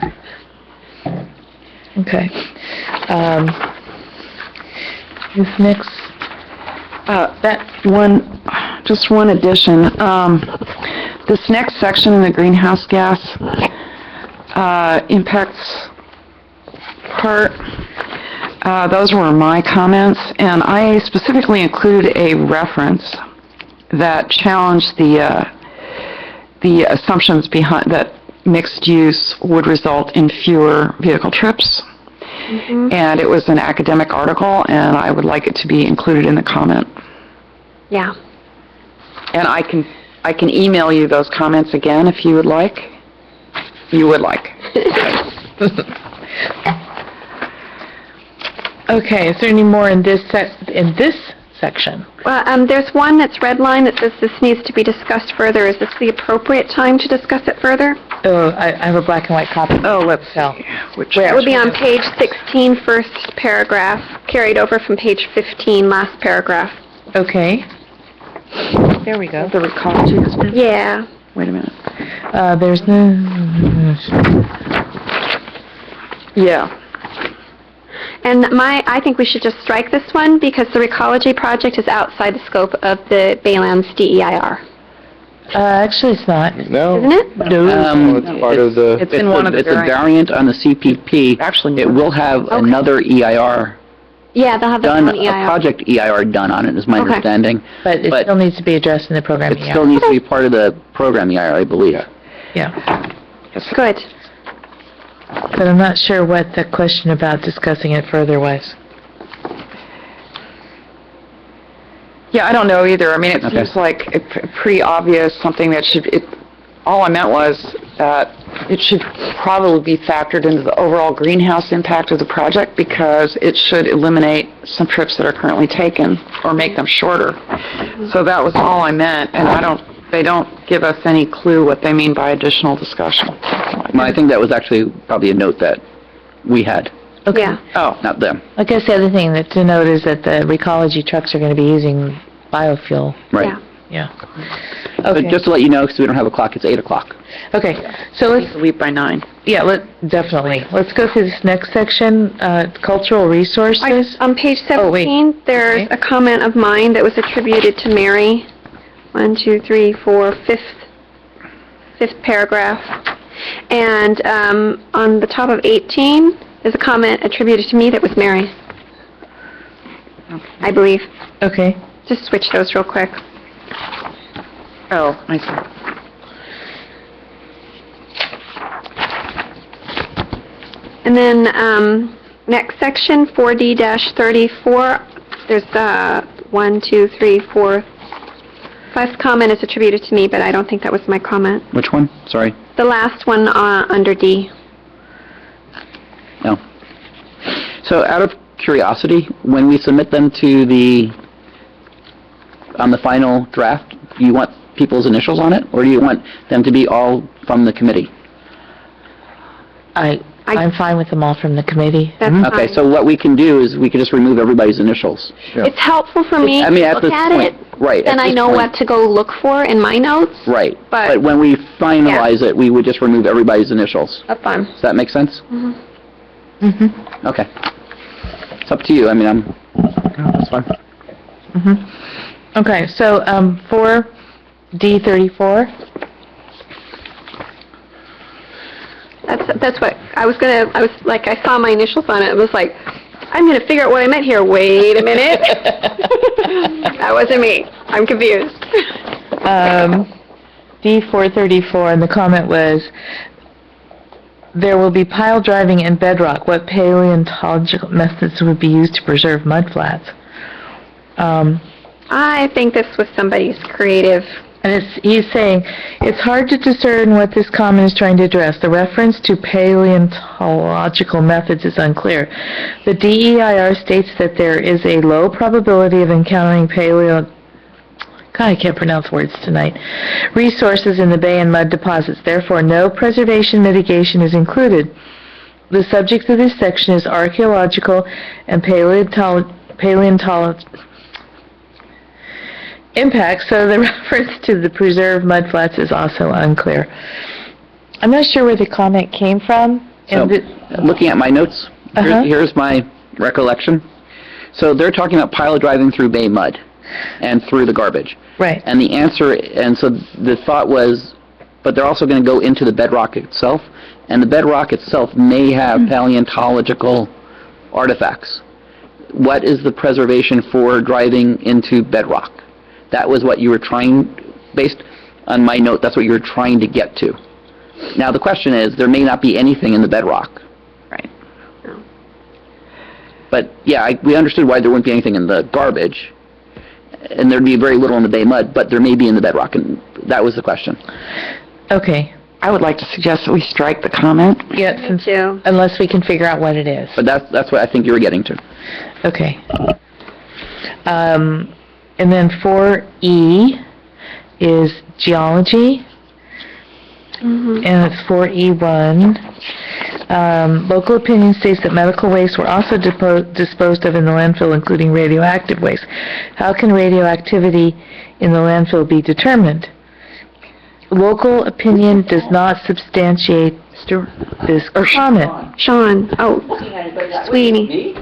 Speaker 3: Okay. This next,
Speaker 2: Just one addition. This next section in the greenhouse gas impacts part, those were my comments, and I specifically included a reference that challenged the assumptions behind that mixed use would result in fewer vehicle trips. And it was an academic article, and I would like it to be included in the comment.
Speaker 4: Yeah.
Speaker 2: And I can email you those comments again if you would like. You would like.
Speaker 3: okay, is there any more in this section?
Speaker 4: Well, there's one that's redlined that says this needs to be discussed further. Is this the appropriate time to discuss it further?
Speaker 3: Oh, I have a black and white copy.
Speaker 2: Oh, let's
Speaker 3: tell.
Speaker 2: Which
Speaker 4: That would be on page 16, first paragraph, carried over from page 15, last paragraph.
Speaker 3: Okay. There we go.
Speaker 2: the ecology has been?
Speaker 4: Yeah.
Speaker 2: Wait a minute.
Speaker 3: There's no...
Speaker 2: Yeah.
Speaker 4: And I think we should just strike this one because the Recology project is outside the scope of the Baylands DEIR.
Speaker 3: Actually, it's not.
Speaker 6: No.
Speaker 4: Isn't it?
Speaker 6: No, it's part of the...
Speaker 2: It's in one of the
Speaker 5: It's a variant on the CPP.
Speaker 2: Actually,
Speaker 5: It will have another EIR
Speaker 4: Yeah, they'll have the
Speaker 5: done,
Speaker 4: own
Speaker 5: a
Speaker 4: EIR.
Speaker 5: project EIR done on it, is my
Speaker 4: Okay.
Speaker 5: understanding.
Speaker 3: But it still needs to be addressed in the program.
Speaker 5: It still needs to be part of the program EIR, I believe.
Speaker 3: Yeah.
Speaker 4: Good.
Speaker 3: But I'm not sure what the question about discussing it further was.
Speaker 2: Yeah, I don't know either. I mean, it
Speaker 5: Okay.
Speaker 2: seems like pretty obvious, something that all I meant was that it should probably be factored into the overall greenhouse impact of the project because it should eliminate some trips that are currently taken or make them shorter. So that was all I meant, and they don't give us any clue what they mean by additional discussion.
Speaker 5: I think that was actually probably a note that we had,
Speaker 3: Okay.
Speaker 4: Yeah.
Speaker 2: Oh,
Speaker 5: not them.
Speaker 3: I guess the other thing to note is that the Recology trucks are going to be using biofuel.
Speaker 5: Right.
Speaker 4: Yeah.
Speaker 3: Yeah.
Speaker 5: But
Speaker 3: Okay.
Speaker 5: just to let you know, because we don't have a clock, it's 8 o'clock.
Speaker 3: Okay. So let's
Speaker 2: leave by 9.
Speaker 3: definitely. Let's go through this next section, cultural resources.
Speaker 4: On page
Speaker 3: Oh, wait.
Speaker 4: 17, there's
Speaker 3: Okay.
Speaker 4: a comment of mine that was attributed to Mary. 1, 2, 3, 4, fifth paragraph. And on the top of 18, there's a comment attributed to me that was Mary, I believe.
Speaker 3: Okay.
Speaker 4: Just switch those real quick.
Speaker 2: Oh, I see.
Speaker 4: And then next section, 4D-34, there's 1, 2, 3, 4. Last comment is attributed to me, but I don't think that was my comment.
Speaker 5: Which one? Sorry.
Speaker 4: The last one under D.
Speaker 5: No. So out of curiosity, when we submit them to on the final draft, do you want people's initials on it, or do you want them to be all from the committee?
Speaker 3: I I'm fine with them all from the committee.
Speaker 4: That's
Speaker 5: Okay,
Speaker 4: fine.
Speaker 5: so what we can do is we can just remove everybody's initials.
Speaker 4: It's helpful for me
Speaker 5: I mean,
Speaker 4: to
Speaker 5: at
Speaker 4: look
Speaker 5: this
Speaker 4: at
Speaker 5: point,
Speaker 4: it,
Speaker 5: right,
Speaker 4: then
Speaker 5: at
Speaker 4: I
Speaker 5: this
Speaker 4: know
Speaker 5: point.
Speaker 4: what to go look for in my notes.
Speaker 5: Right.
Speaker 4: But-
Speaker 5: when we finalize it, we would just remove everybody's initials.
Speaker 4: That's fine.
Speaker 5: Does that make sense?
Speaker 3: Mm-hmm.
Speaker 5: Okay. It's up to you. I mean, that's fine.
Speaker 3: Mm-hmm. Okay, so, for D34,
Speaker 4: That's what, I was like, I saw my initials on it, it was like, I'm gonna figure out what I meant here, wait a minute. That wasn't me, I'm confused.
Speaker 3: D434, and the comment was, there will be pile driving in bedrock. What paleontological methods would be used to preserve mudflats?
Speaker 4: I think this was somebody's creative.
Speaker 3: And he's saying, it's hard to discern what this comment is trying to address. The reference to paleontological methods is unclear. The DEIR states that there is a low probability of encountering God, I can't pronounce words tonight. Resources in the bay and mud deposits. Therefore, no preservation mitigation is included. The subject of this section is archaeological and paleontological impact, so the reference to the preserved mudflats is also unclear. I'm not sure where the comment came from.
Speaker 5: So, looking at my notes, here's my recollection. So they're talking about pile driving through bay mud and through the garbage.
Speaker 3: Right.
Speaker 5: And the answer, and so the thought was, but they're also going to go into the bedrock itself, and the bedrock itself may have paleontological artifacts. What is the preservation for driving into bedrock? That was what you were trying, based on my note, that's what you were trying to get to. Now the question is, there may not be anything in the bedrock.
Speaker 2: Right.
Speaker 5: But yeah, we understood why there wouldn't be anything in the garbage, and there'd be very little in the bay mud, but there may be in the bedrock, and that was the question.
Speaker 3: Okay.
Speaker 2: I would like to suggest that we strike the comment.
Speaker 3: Yeah,
Speaker 4: Me too.
Speaker 3: unless we can figure out what it is.
Speaker 5: But that's what I think you were getting to.
Speaker 3: Okay. And then 4E is geology, and it's 4E1. Local opinion states that medical waste were also disposed of in the landfill, including radioactive waste. How can radioactivity in the landfill be determined? Local opinion does not substantiate this comment.
Speaker 4: Sean, Sweeney.
Speaker 1: Me?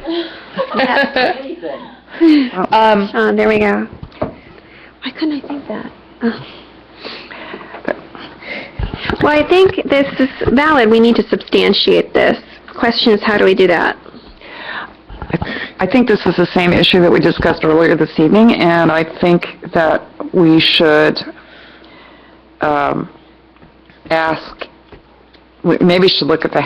Speaker 1: Anything.
Speaker 4: Sean, there we go. Why couldn't I think that? Well, I think this is valid. We need to substantiate this. Question is, how do we do that?
Speaker 2: I think this is the same issue that we discussed earlier this evening, and I think that we should maybe should look at the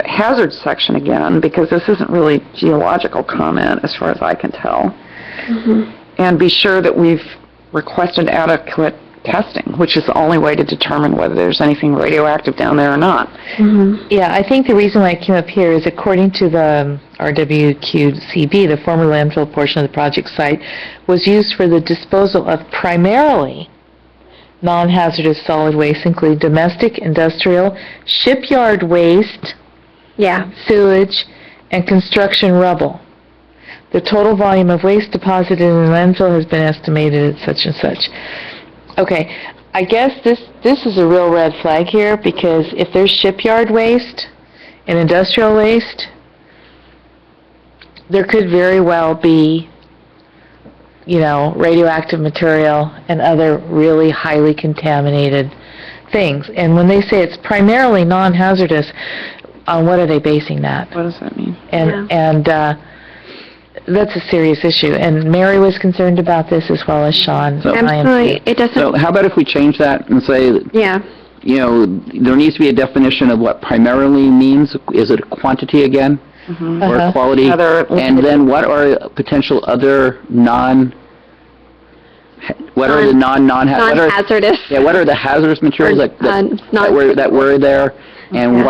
Speaker 2: hazard section again, because this isn't really geological comment as far as I can tell. And be sure that we've requested adequate testing, which is the only way to determine whether there's anything radioactive down there or not.
Speaker 3: Yeah, I think the reason why it came up here is according to the RWQCB, the former landfill portion of the project site was used for the disposal of primarily non-hazardous solid waste, including domestic, industrial, shipyard waste, sewage, and construction rubble. The total volume of waste deposited in the landfill has been estimated at such and such. Okay, I guess this is a real red flag here, because if there's shipyard waste and industrial waste, there could very well be, radioactive material and other really highly contaminated things. And when they say it's primarily non-hazardous, on what are they basing that?
Speaker 2: What does that mean?
Speaker 3: And that's a serious issue. And Mary was concerned about this as well as Sean.
Speaker 4: Absolutely. It doesn't...
Speaker 5: So how about if we change that and say, there needs to be a definition of what primarily means. Is it a quantity again? Or quality? And then what are potential other what are the
Speaker 4: non-hazardous.
Speaker 5: What are the hazardous materials that were there, and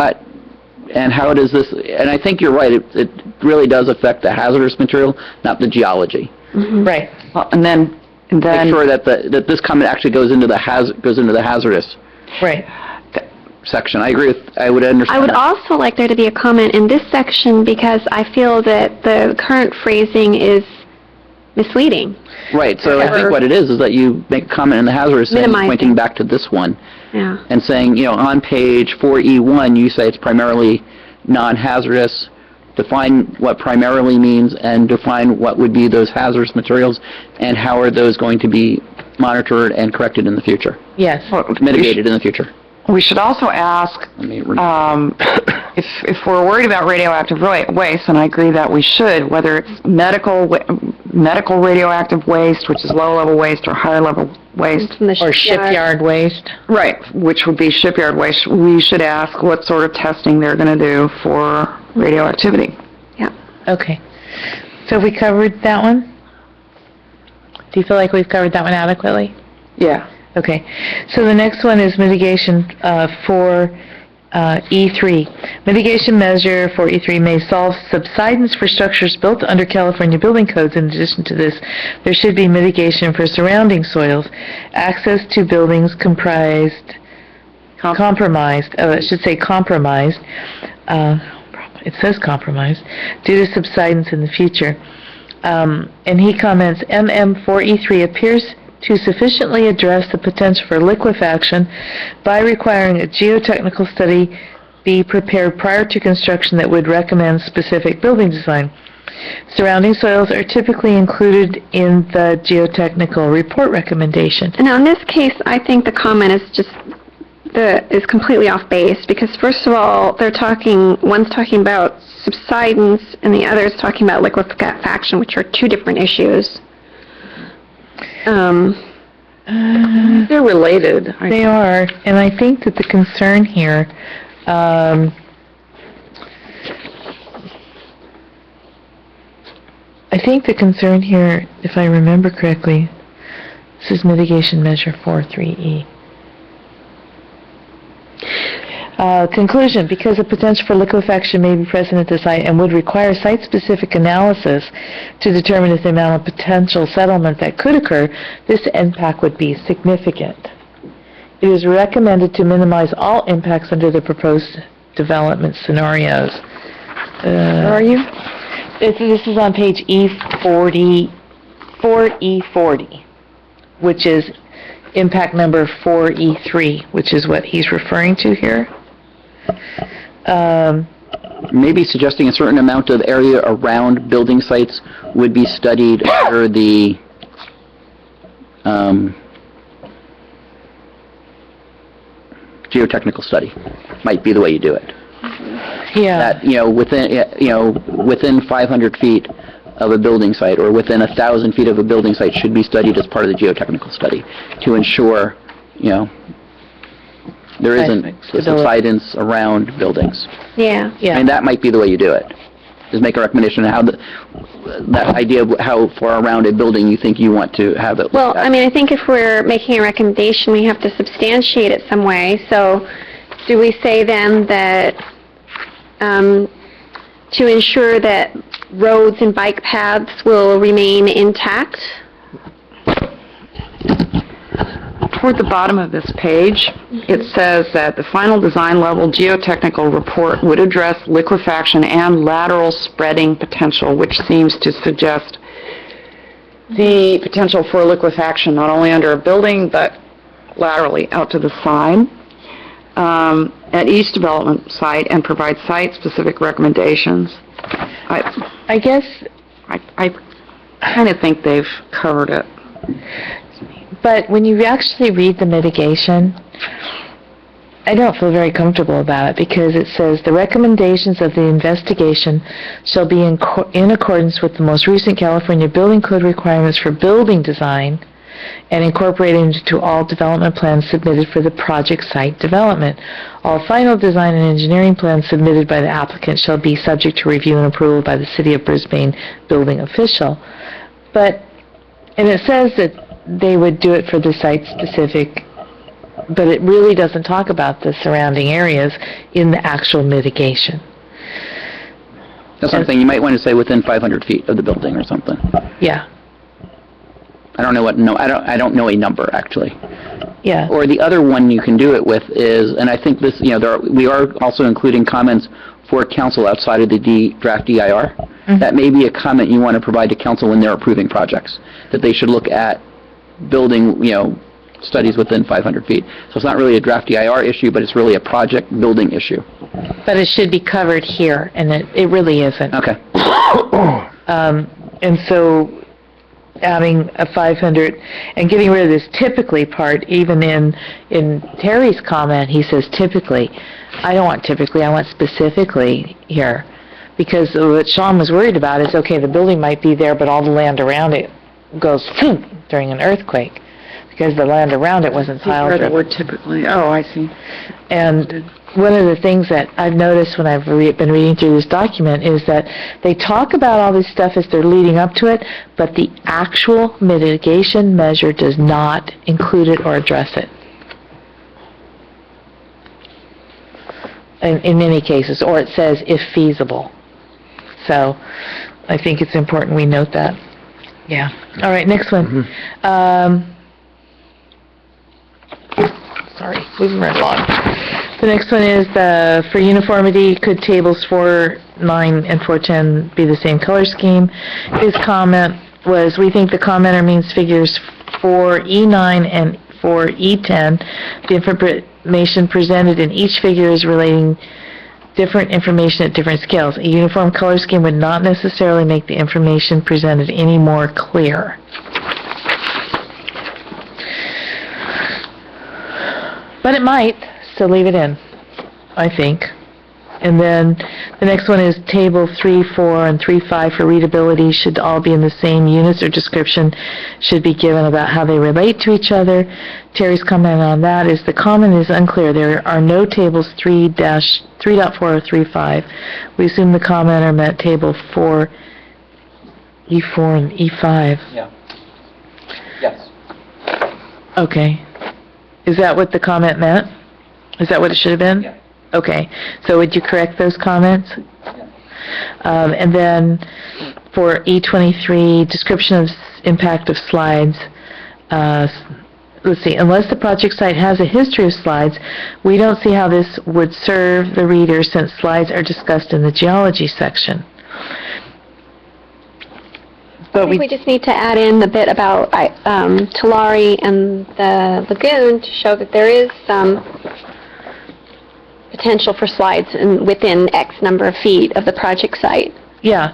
Speaker 5: and how does this, and I think you're right, it really does affect the hazardous material, not the geology.
Speaker 3: Right.
Speaker 2: Well, and then
Speaker 5: Make sure that this comment actually goes into the hazardous.
Speaker 3: Right.
Speaker 5: section. I agree with, I would understand.
Speaker 4: I would
Speaker 5: that.
Speaker 4: also like there to be a comment in this section because I feel that the current phrasing is misleading.
Speaker 5: Right, so I think what it is that you make a comment in the hazardous saying,
Speaker 4: Minimizing.
Speaker 5: pointing back to this one,
Speaker 4: Yeah.
Speaker 5: and saying, you know, on page 4E1, you say it's primarily non-hazardous, define what primarily means, and define what would be those hazardous materials, and how are those going to be monitored and corrected in the future,
Speaker 3: Yes.
Speaker 5: mitigated in the future.
Speaker 2: We should also ask,
Speaker 5: Let me
Speaker 2: if we're worried about radioactive waste, and I agree that we should, whether it's medical radioactive waste, which is low-level waste, or higher-level waste.
Speaker 4: From the
Speaker 3: Or shipyard waste.
Speaker 2: Right, which would be shipyard waste. We should ask what sort of testing they're going to do for radioactivity.
Speaker 4: Yeah.
Speaker 3: Okay. So have we covered that one? Do you feel like we've covered that one adequately?
Speaker 2: Yeah.
Speaker 3: Okay. So the next one is mitigation for E3. Mitigation measure for E3 may solve subsidence for structures built under California building codes. In addition to this, there should be mitigation for surrounding soils, access to buildings compromised, it should say compromised, it says compromised, due to subsidence in the future. And he comments, MM4E3 appears to sufficiently address the potential for liquefaction by requiring a geotechnical study be prepared prior to construction that would recommend specific building design. Surrounding soils are typically included in the geotechnical report recommendation.
Speaker 4: Now, in this case, I think the comment is just is completely off base because, first of all, one's talking about subsidence and the other is talking about liquefaction, which are two different issues.
Speaker 2: They're related.
Speaker 3: They are, and I think that the concern here, if I remember correctly, this is mitigation measure 4.3E. Conclusion, because the potential for liquefaction may be present at the site and would require site-specific analysis to determine if the amount of potential settlement that could occur, this impact would be significant. It is recommended to minimize all impacts under the proposed development scenarios.
Speaker 2: Where are you?
Speaker 3: This is on page E40, 4E40, which is impact number 4E3, which is what he's referring to here.
Speaker 5: Maybe suggesting a certain amount of area around building sites would be studied under the geotechnical study. Might be the way you do it.
Speaker 3: Yeah.
Speaker 5: That, within 500 feet of a building site or within 1,000 feet of a building site should be studied as part of the geotechnical study to ensure, there isn't the subsidence around buildings.
Speaker 4: Yeah.
Speaker 3: Yeah.
Speaker 5: I mean, that might be the way you do it. Is make a recommendation on how that idea of how far around a building you think you want to have it.
Speaker 4: Well, I mean, I think if we're making a recommendation, we have to substantiate it some way. So do we say then that to ensure that roads and bike paths will remain intact?
Speaker 2: Toward the bottom of this page, it says that the final design level geotechnical report would address liquefaction and lateral spreading potential, which seems to suggest the potential for liquefaction not only under a building but laterally out to the side at each development site and provide site-specific recommendations.
Speaker 3: I guess,
Speaker 2: I kind of think they've covered it.
Speaker 3: but when you actually read the mitigation, I don't feel very comfortable about it because it says the recommendations of the investigation shall be in accordance with the most recent California Building Code requirements for building design and incorporated into all development plans submitted for the project site development. All final design and engineering plans submitted by the applicant shall be subject to review and approval by the City of Brisbane building official. And it says that they would do it for the site-specific, but it really doesn't talk about the surrounding areas in the actual mitigation.
Speaker 5: That's something you might want to say within 500 feet of the building or something.
Speaker 3: Yeah.
Speaker 5: I don't know I don't know a number actually.
Speaker 3: Yeah.
Speaker 5: Or the other one you can do it with is, and I think this, we are also including comments for council outside of the draft DIR. That may be a comment you want to provide to council when they're approving projects, that they should look at building, studies within 500 feet. So it's not really a draft DIR issue, but it's really a project building issue.
Speaker 3: But it should be covered here, and it really isn't.
Speaker 5: Okay.
Speaker 3: And so adding a 500 and getting rid of this typically part, even in Terry's comment, he says typically. I don't want typically, I want specifically here. Because what Sean was worried about is, okay, the building might be there, but all the land around it goes during an earthquake, because the land around it wasn't pile driven.
Speaker 2: The word typically. Oh, I see.
Speaker 3: And one of the things that I've noticed when I've been reading through this document is that they talk about all this stuff as they're leading up to it, but the actual mitigation measure does not include it or address it. In many cases, or it says if feasible. So I think it's important we note that. Yeah. All right, next one. Sorry, moving right along. The next one is for uniformity, could tables 4.9 and 4.10 be the same color scheme? His comment was, we think the commenter means figures 4E9 and 4E10. The information presented in each figure is relating different information at different scales. A uniform color scheme would not necessarily make the information presented any more clear. But it might, so leave it in, I think. And then the next one is table 3.4 and 3.5 for readability should all be in the same units, or description should be given about how they relate to each other. Terry's comment on that is the comment is unclear. There are no tables 3.4 or 3.5. We assume the commenter meant table 4, E4 and E5.
Speaker 1: Yeah. Yes.
Speaker 3: Okay. Is that what the comment meant? Is that what it should have been?
Speaker 1: Yeah.
Speaker 3: Okay, so would you correct those comments?
Speaker 1: Yeah.
Speaker 3: And then for E23, description of impact of slides, let's see, unless the project site has a history of slides, we don't see how this would serve the reader since slides are discussed in the geology section.
Speaker 4: I think we just need to add in the bit about Tulare and the lagoon to show that there is some potential for slides within X number of feet of the project site.
Speaker 3: Yeah,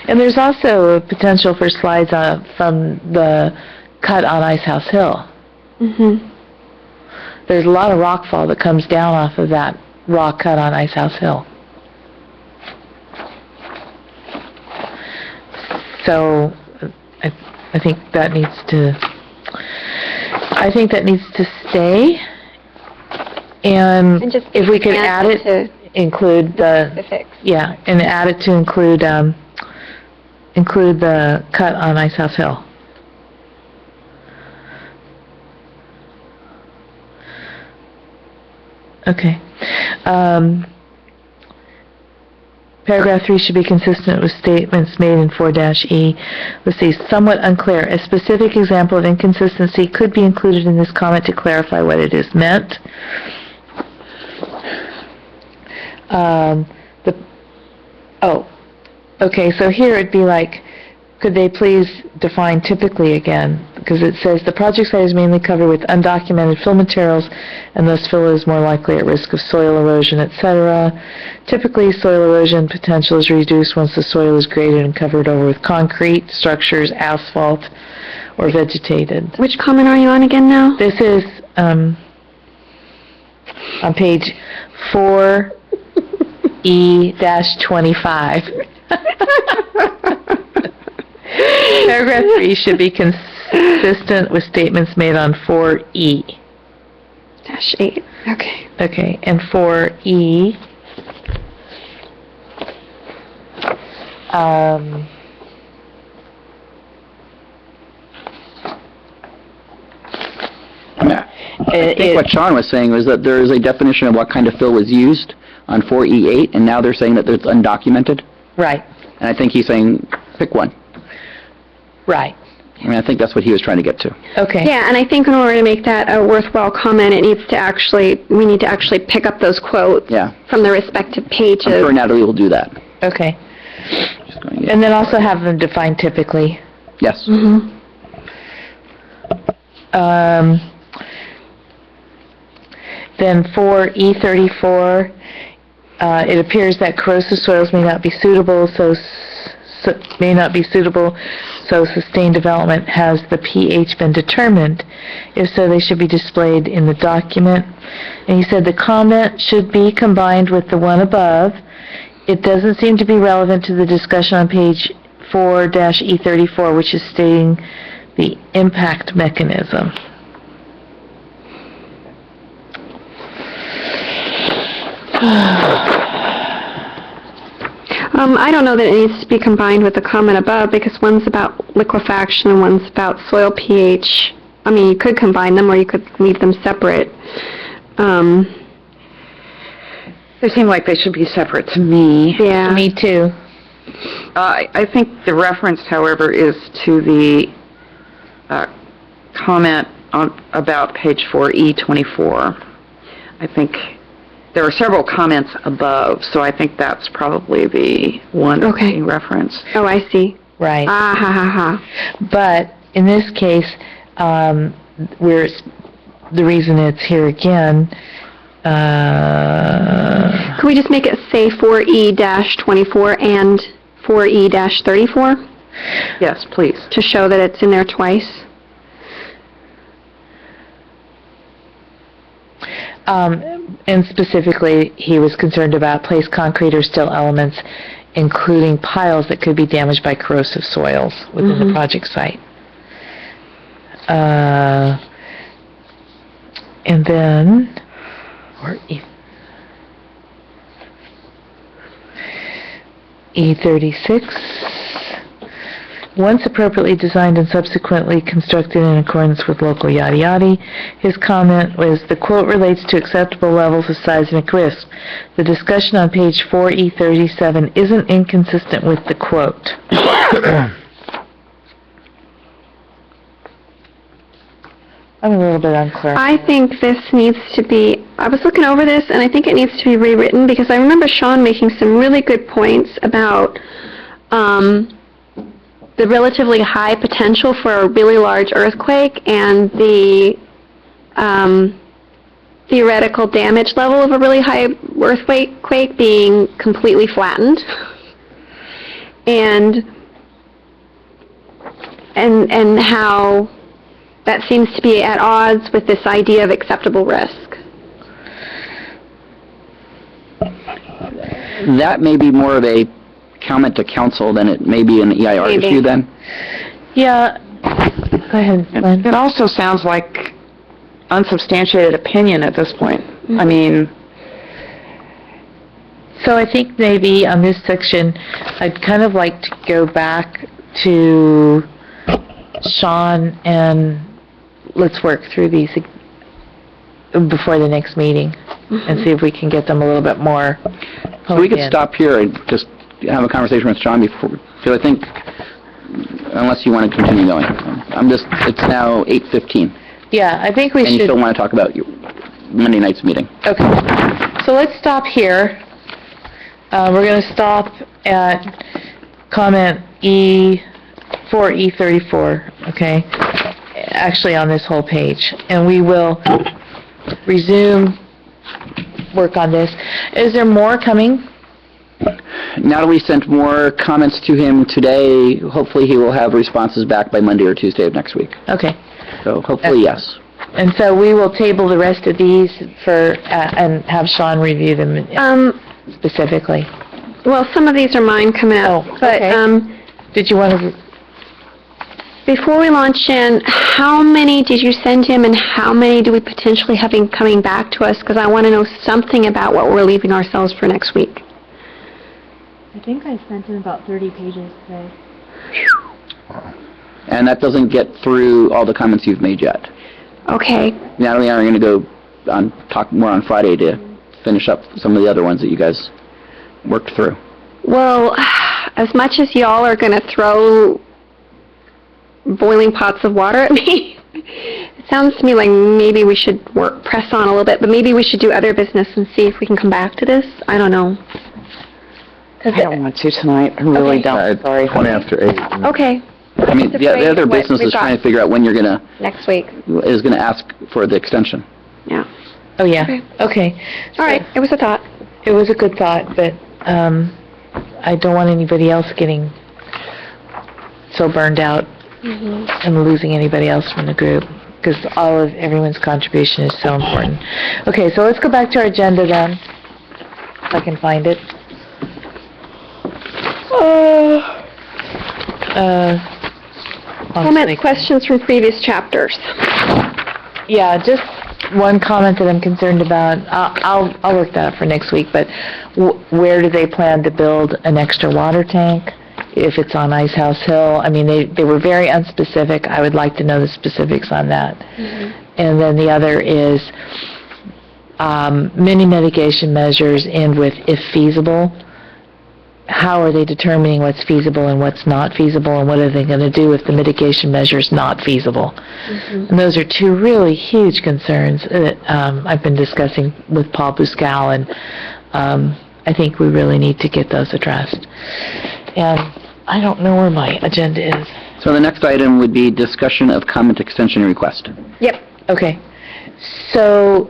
Speaker 3: and there's also a potential for slides from the cut on Ice House Hill. There's a lot of rockfall that comes down off of that rock cut on Ice House Hill. So I think that needs to stay. And
Speaker 4: just
Speaker 3: if we could add it,
Speaker 4: to
Speaker 3: include the
Speaker 4: specifics.
Speaker 3: Yeah, and add it to include the cut on Ice House Hill. Okay. Paragraph 3 should be consistent with statements made in 4-E. Let's see, somewhat unclear. A specific example of inconsistency could be included in this comment to clarify what it is meant. Okay, so here it'd be like, could they please define typically again? Because it says the project site is mainly covered with undocumented fill materials, and thus fill is more likely at risk of soil erosion, etc. Typically, soil erosion potential is reduced once the soil is graded and covered over with concrete, structures, asphalt, or vegetated.
Speaker 4: Which comment are you on again now?
Speaker 3: This is on page 4E-25. Paragraph 3 should be consistent with statements made on 4E.
Speaker 4: -8, okay.
Speaker 3: Okay, and 4E,
Speaker 5: I think what Sean was saying was that there is a definition of what kind of fill was used on 4E8, and now they're saying that it's undocumented.
Speaker 3: right,
Speaker 5: And I think he's saying, pick one.
Speaker 3: right.
Speaker 5: I mean, I think that's what he was trying to get to.
Speaker 3: Okay.
Speaker 4: Yeah, and I think in order to make that a worthwhile comment, we need to actually pick up those quotes
Speaker 5: Yeah.
Speaker 4: from the respective
Speaker 5: I'm
Speaker 4: pages.
Speaker 5: sure Natalie will do that.
Speaker 3: Okay.
Speaker 5: Just going to get-
Speaker 3: And then also have them defined typically.
Speaker 5: Yes.
Speaker 4: Mhm.
Speaker 3: Then for E34, it appears that corrosive soils may not be suitable, so sustained development. Has the pH been determined? If so, they should be displayed in the document. And he said the comment should be combined with the one above. It doesn't seem to be relevant to the discussion on page 4-E34, which is stating the impact mechanism.
Speaker 4: I don't know that it needs to be combined with the comment above, because one's about liquefaction and one's about soil pH. I mean, you could combine them, or you could leave them separate.
Speaker 2: They seem like they should be separate to me.
Speaker 4: Yeah.
Speaker 3: Me too.
Speaker 2: I think the reference, however, is to the comment about page 4E24. I think there are several comments above, so I think that's probably the one that's
Speaker 4: Okay.
Speaker 2: being referenced.
Speaker 4: Oh, I see.
Speaker 3: Right.
Speaker 4: Ah, ha, ha, ha.
Speaker 3: But in this case, the reason it's here again,
Speaker 4: Could we just make it say 4E-24 and 4E-34
Speaker 2: Yes, please.
Speaker 4: to show that it's in there twice?
Speaker 3: and specifically, he was concerned about placed concrete or still elements, including piles that could be damaged by corrosive soils within the project site. And then, E36, once appropriately designed and subsequently constructed in accordance with local yada yada. His comment was, the quote relates to acceptable levels of seismic risk. The discussion on page 4E37 isn't inconsistent with the quote. I'm a little bit unclear.
Speaker 4: I think this needs to be, I was looking over this, and I think it needs to be rewritten, because I remember Sean making some really good points about the relatively high potential for a really large earthquake and the theoretical damage level of a really high earthquake being completely flattened. And how that seems to be at odds with this idea of acceptable risk.
Speaker 5: That may be more of a comment to council than it may be an EIR
Speaker 4: Maybe.
Speaker 5: issue then.
Speaker 3: Yeah. Go ahead, Lynn.
Speaker 2: It also sounds like unsubstantiated opinion at this point. I mean,
Speaker 3: So I think maybe on this section, I'd kind of like to go back to Sean and let's work through these before the next meeting and see if we can get them a little bit more
Speaker 5: So we could
Speaker 3: honed in.
Speaker 5: stop here and just have a conversation with John before, because I think, unless you want to continue going. It's now 8:15,
Speaker 3: Yeah, I think we
Speaker 5: and you
Speaker 3: should...
Speaker 5: still want to talk about your Monday night's meeting.
Speaker 3: Okay. So let's stop here. We're going to stop at comment E4E34, okay? Actually, on this whole page. And we will resume work on this. Is there more coming?
Speaker 5: Natalie sent more comments to him today. Hopefully he will have responses back by Monday or Tuesday of next week.
Speaker 3: Okay.
Speaker 5: So hopefully, yes.
Speaker 3: And so we will table the rest of these for, and have Sean review them specifically.
Speaker 4: Well, some of these are mine coming up,
Speaker 3: Oh,
Speaker 4: but
Speaker 3: okay. Did you want to...
Speaker 4: before we launch in, how many did you send him, and how many do we potentially have coming back to us? Because I want to know something about what we're leaving ourselves for next week.
Speaker 8: I think I sent in about 30 pages today.
Speaker 5: And that doesn't get through all the comments you've made yet.
Speaker 4: Okay.
Speaker 5: Natalie and I are going to go talk more on Friday to finish up some of the other ones that you guys worked through.
Speaker 4: Well, as much as y'all are going to throw boiling pots of water at me. It sounds to me like maybe we should press on a little bit, but maybe we should do other business and see if we can come back to this. I don't know.
Speaker 2: I don't want to tonight. I really
Speaker 4: Okay.
Speaker 2: don't. Sorry.
Speaker 6: 20 after 8.
Speaker 4: Okay.
Speaker 5: I mean, the other business is trying to figure out when you're gonna,
Speaker 4: Next week.
Speaker 5: is gonna ask for the extension.
Speaker 4: Yeah.
Speaker 3: Oh, yeah,
Speaker 4: Okay.
Speaker 3: okay.
Speaker 4: All right. It was a thought.
Speaker 3: It was a good thought, but I don't want anybody else getting so burned out and losing anybody else from the group, because everyone's contribution is so important. Okay, so let's go back to our agenda then, if I can find it.
Speaker 4: Comments, questions from previous chapters.
Speaker 3: Yeah, just one comment that I'm concerned about. I'll work that out for next week, but where do they plan to build an extra water tank? If it's on Ice House Hill? I mean, they were very unspecific. I would like to know the specifics on that. And then the other is many mitigation measures end with if feasible. How are they determining what's feasible and what's not feasible, and what are they going to do if the mitigation measure is not feasible? And those are two really huge concerns that I've been discussing with Paul Buscal, and I think we really need to get those addressed. And I don't know where my agenda is.
Speaker 5: So the next item would be discussion of comment extension request.
Speaker 4: Yep.
Speaker 3: Okay. So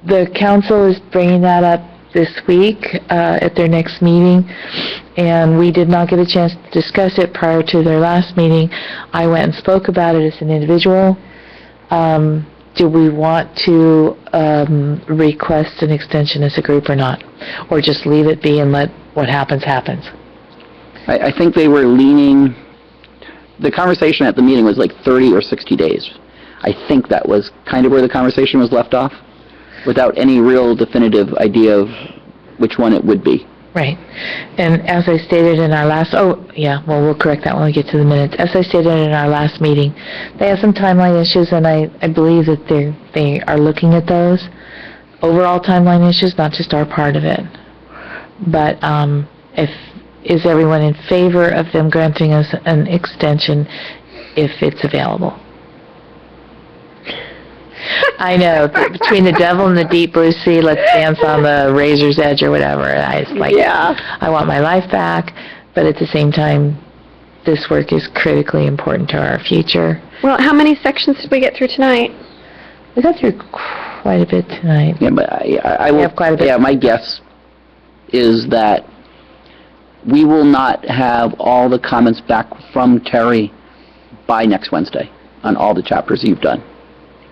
Speaker 3: the council is bringing that up this week at their next meeting, and we did not get a chance to discuss it prior to their last meeting. I went and spoke about it as an individual. Do we want to request an extension as a group or not? Or just leave it be and let what happens happens?
Speaker 5: I think they were leaning, the conversation at the meeting was like 30 or 60 days. I think that was kind of where the conversation was left off, without any real definitive idea of which one it would be.
Speaker 3: Right. And as I stated in our last, we'll correct that when we get to the minutes. As I stated in our last meeting, they have some timeline issues, and I believe that they are looking at those. Overall timeline issues, not just our part of it. But is everyone in favor of them granting us an extension if it's available? I know, between the devil and the deep blue sea, let's dance on the razor's edge or whatever. I want my life back, but at the same time, this work is critically important to our future.
Speaker 4: Well, how many sections did we get through tonight?
Speaker 3: We got through quite a bit tonight.
Speaker 5: Yeah, but I will,
Speaker 3: We have quite a bit.
Speaker 5: yeah, my guess is that we will not have all the comments back from Terry by next Wednesday on all the chapters you've done.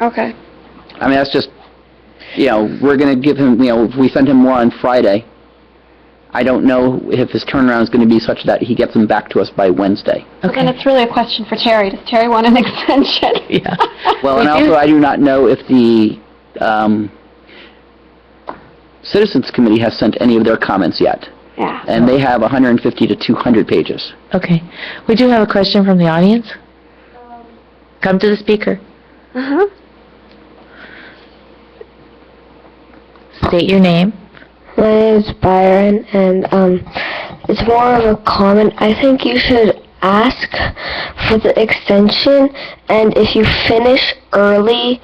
Speaker 4: Okay.
Speaker 5: I mean, that's just, we're going to give him, if we send him more on Friday, I don't know if his turnaround is going to be such that he gets them back to us by Wednesday.
Speaker 4: Well, then it's really a question for Terry. Does Terry want an extension?
Speaker 3: Yeah.
Speaker 5: Well, and also I do not know if the Citizens Committee has sent any of their comments yet.
Speaker 4: Yeah.
Speaker 5: And they have 150 to 200 pages.
Speaker 3: Okay. We do have a question from the audience. Come to the speaker.
Speaker 4: Uh-huh.
Speaker 3: State your name.
Speaker 9: My name is Byron, and it's more of a comment. I think you should ask for the extension, and if you finish early,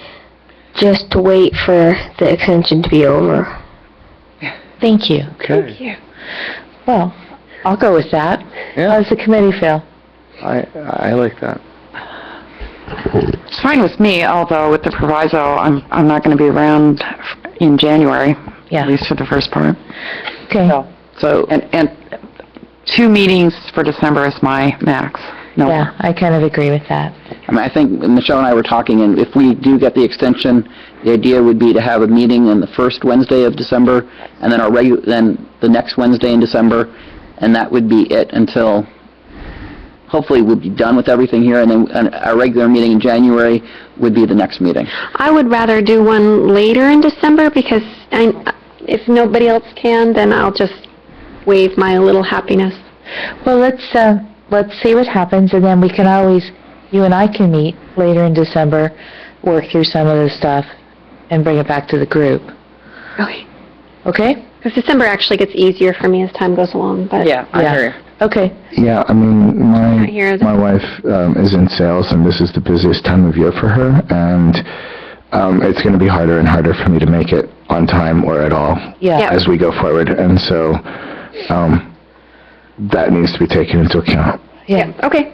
Speaker 9: just wait for the extension to be over.
Speaker 3: Thank you.
Speaker 6: Okay.
Speaker 4: Thank you.
Speaker 3: Well, I'll go with that.
Speaker 6: Yeah.
Speaker 3: How does the committee feel?
Speaker 6: I like that.
Speaker 2: It's fine with me, although with the proviso, I'm not going to be around in January,
Speaker 3: Yeah.
Speaker 2: at least for the first part.
Speaker 3: Okay.
Speaker 5: So,
Speaker 2: And 2 meetings for December is my max. No.
Speaker 3: Yeah, I kind of agree with that.
Speaker 5: I mean, I think Michelle and I were talking, and if we do get the extension, the idea would be to have a meeting on the first Wednesday of December, and then then the next Wednesday in December, and that would be it until, hopefully we'll be done with everything here, and then our regular meeting in January would be the next meeting.
Speaker 4: I would rather do one later in December because if nobody else can, then I'll just wave my little happiness.
Speaker 3: Well, let's see what happens, and then we can always, you and I can meet later in December, work through some of this stuff, and bring it back to the group.
Speaker 4: Okay.
Speaker 3: Okay?
Speaker 4: Because December actually gets easier for me as time goes along, but...
Speaker 2: Yeah, I hear you.
Speaker 3: Okay.
Speaker 6: Yeah, I mean,
Speaker 4: Not here, is it?
Speaker 6: my wife is in sales, and this is the busiest time of year for her, and it's going to be harder and harder for me to make it on time or at all
Speaker 3: Yeah.
Speaker 4: Yeah.
Speaker 6: as we go forward, and so that needs to be taken into account.
Speaker 3: Yeah.
Speaker 4: Okay.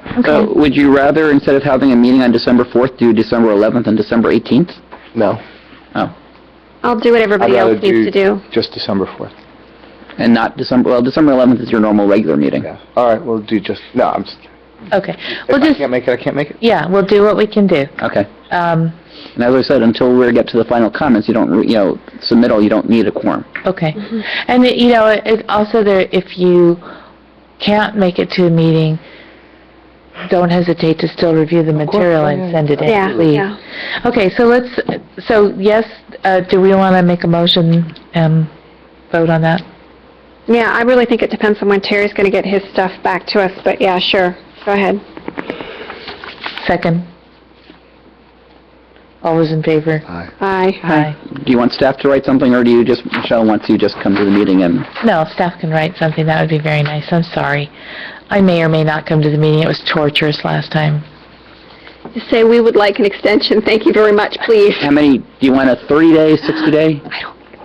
Speaker 5: Would you rather, instead of having a meeting on December 4th, do December 11th and December 18th?
Speaker 6: No.
Speaker 5: Oh,
Speaker 4: I'll do what everybody
Speaker 6: I'd rather
Speaker 4: else needs to do.
Speaker 6: just December 4th.
Speaker 5: and not December, well, December 11th is your normal regular meeting.
Speaker 6: Yeah. All right, we'll do just, no, I'm just,
Speaker 3: Okay.
Speaker 6: if
Speaker 3: We'll
Speaker 6: I
Speaker 3: just,
Speaker 6: can't make it, I can't make it.
Speaker 3: yeah, we'll do what we can do.
Speaker 5: Okay.
Speaker 3: Um,
Speaker 5: And as I said, until we get to the final comments, you don't, submittal, you don't need a quorum.
Speaker 3: okay. And, it also there, if you can't make it to a meeting, don't hesitate to still review the material and send it in,
Speaker 4: Yeah,
Speaker 3: please.
Speaker 4: yeah.
Speaker 3: Okay, so yes, do we want to make a motion and vote on that?
Speaker 4: Yeah, I really think it depends on when Terry's going to get his stuff back to us, but yeah, sure. Go ahead.
Speaker 3: Second? All those in favor?
Speaker 6: Aye.
Speaker 4: Aye.
Speaker 3: Aye.
Speaker 5: Do you want staff to write something, or do you just, Michelle wants you just come to the meeting and...
Speaker 3: No, if staff can write something, that would be very nice. I'm sorry. I may or may not come to the meeting. It was torturous last time.
Speaker 4: Just say we would like an extension. Thank you very much, please.
Speaker 5: How many, do you want a 30-day, 60-day?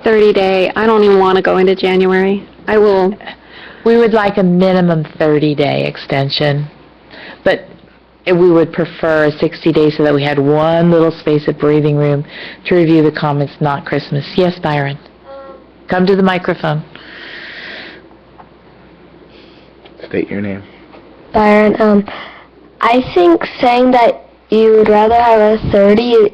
Speaker 4: 30-day. I don't even want to go into January. I will.
Speaker 3: We would like a minimum 30-day extension, but we would prefer 60 days so that we had one little space of breathing room to review the comments, not Christmas. Yes, Byron? Come to the microphone.
Speaker 6: State your name.
Speaker 9: Byron, I think saying that you would rather have a 30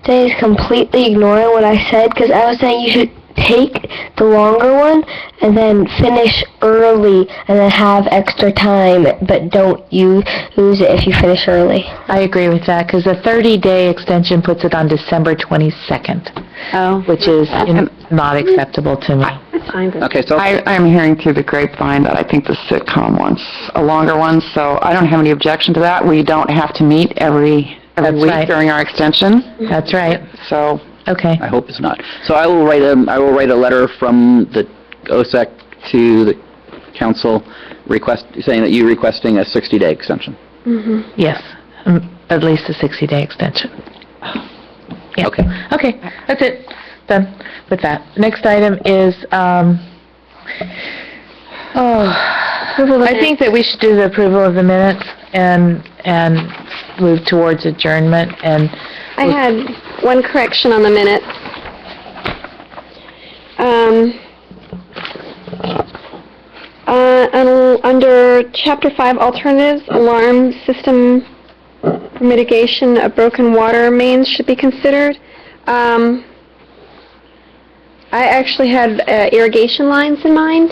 Speaker 9: days completely ignoring what I said, because I was saying you should take the longer one and then finish early and then have extra time, but don't use it if you finish early.
Speaker 3: I agree with that, because the 30-day extension puts it on December 22nd,
Speaker 4: Oh.
Speaker 3: which is not acceptable to me.
Speaker 4: That's fine. But
Speaker 5: Okay, so...
Speaker 2: I'm hearing through the grapevine that I think the sitcom wants a longer one, so I don't have any objection to that. We don't have to meet every
Speaker 3: That's
Speaker 2: week
Speaker 3: right.
Speaker 2: during our extension,
Speaker 3: That's right.
Speaker 2: so
Speaker 3: Okay.
Speaker 5: I hope it's not. So I will write a letter from the OSEC to the council saying that you're requesting a 60-day extension.
Speaker 3: Yes, at least a 60-day extension. Yeah.
Speaker 5: Okay.
Speaker 3: Okay, that's it. Done with that. Next item is, I think that we should do the approval of the minutes and move towards adjournment, and
Speaker 4: I had one correction on the minutes. Under Chapter 5 Alternatives, alarm system mitigation of broken water mains should be considered. I actually had irrigation lines in mind,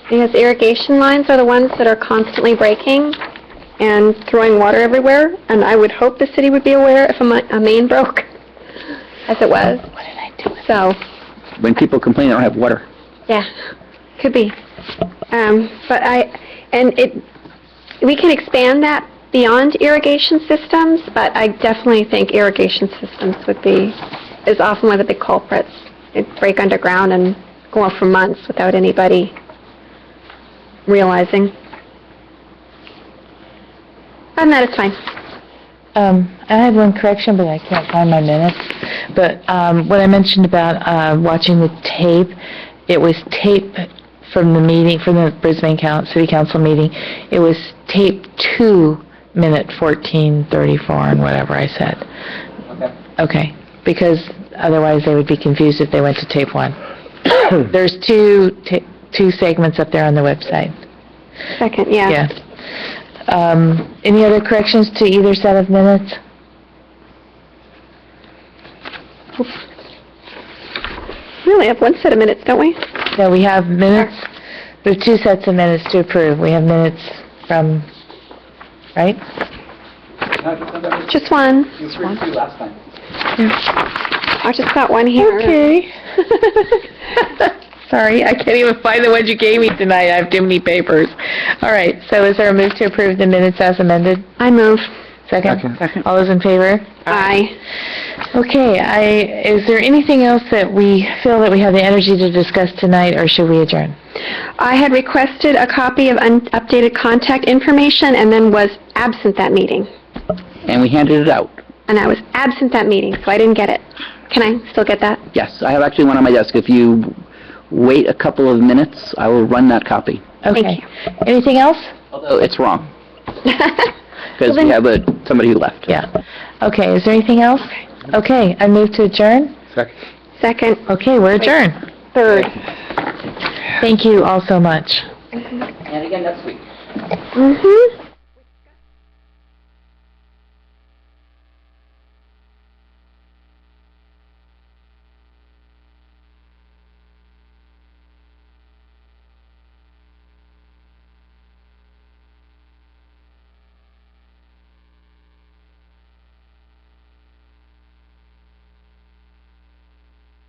Speaker 4: because irrigation lines are the ones that are constantly breaking and throwing water everywhere, and I would hope the city would be aware if a main broke, as it was.
Speaker 3: what did I do?
Speaker 4: So,
Speaker 5: When people complain they don't have water.
Speaker 4: yeah, could be. We can expand that beyond irrigation systems, but I definitely think irrigation systems is often one of the big culprits. They break underground and go on for months without anybody realizing. And that is fine.
Speaker 3: I had one correction, but I can't find my minutes. But what I mentioned about watching the tape, it was tape from the meeting, from the Brisbane City Council meeting. It was tape 2, minute 14:34, and whatever I said.
Speaker 5: Okay.
Speaker 3: Okay, because otherwise they would be confused if they went to tape 1. There's two segments up there on the website.
Speaker 4: Second, yeah.
Speaker 3: Yeah. Any other corrections to either set of minutes?
Speaker 4: We only have one set of minutes, don't we?
Speaker 3: No, we have minutes, we have 2 sets of minutes to approve. We have minutes from, right?
Speaker 4: Just one.
Speaker 5: You approved 2 last time.
Speaker 4: I just got one here.
Speaker 3: Okay. Sorry, I can't even find the ones you gave me tonight. I have too many papers. All right, so is there a move to approve the minutes as amended?
Speaker 4: I move.
Speaker 3: Second?
Speaker 2: Second.
Speaker 3: All those in favor?
Speaker 4: Aye.
Speaker 3: Okay, is there anything else that we feel that we have the energy to discuss tonight, or should we adjourn?
Speaker 4: I had requested a copy of updated contact information and then was absent that meeting.
Speaker 5: And we handed it out.
Speaker 4: And I was absent that meeting, so I didn't get it. Can I still get that?
Speaker 5: Yes, I have actually one on my desk. If you wait a couple of minutes, I will run that copy.
Speaker 3: Okay. Anything else?
Speaker 5: Although it's wrong, because
Speaker 4: Well, then-
Speaker 5: we have somebody who left.
Speaker 3: Yeah. Okay, is there anything else? Okay, I move to adjourn.
Speaker 4: Second.
Speaker 3: Okay, we're adjourned.
Speaker 4: Third.
Speaker 3: Thank you all so much.
Speaker 1: And again next week.
Speaker 4: Mm-hmm.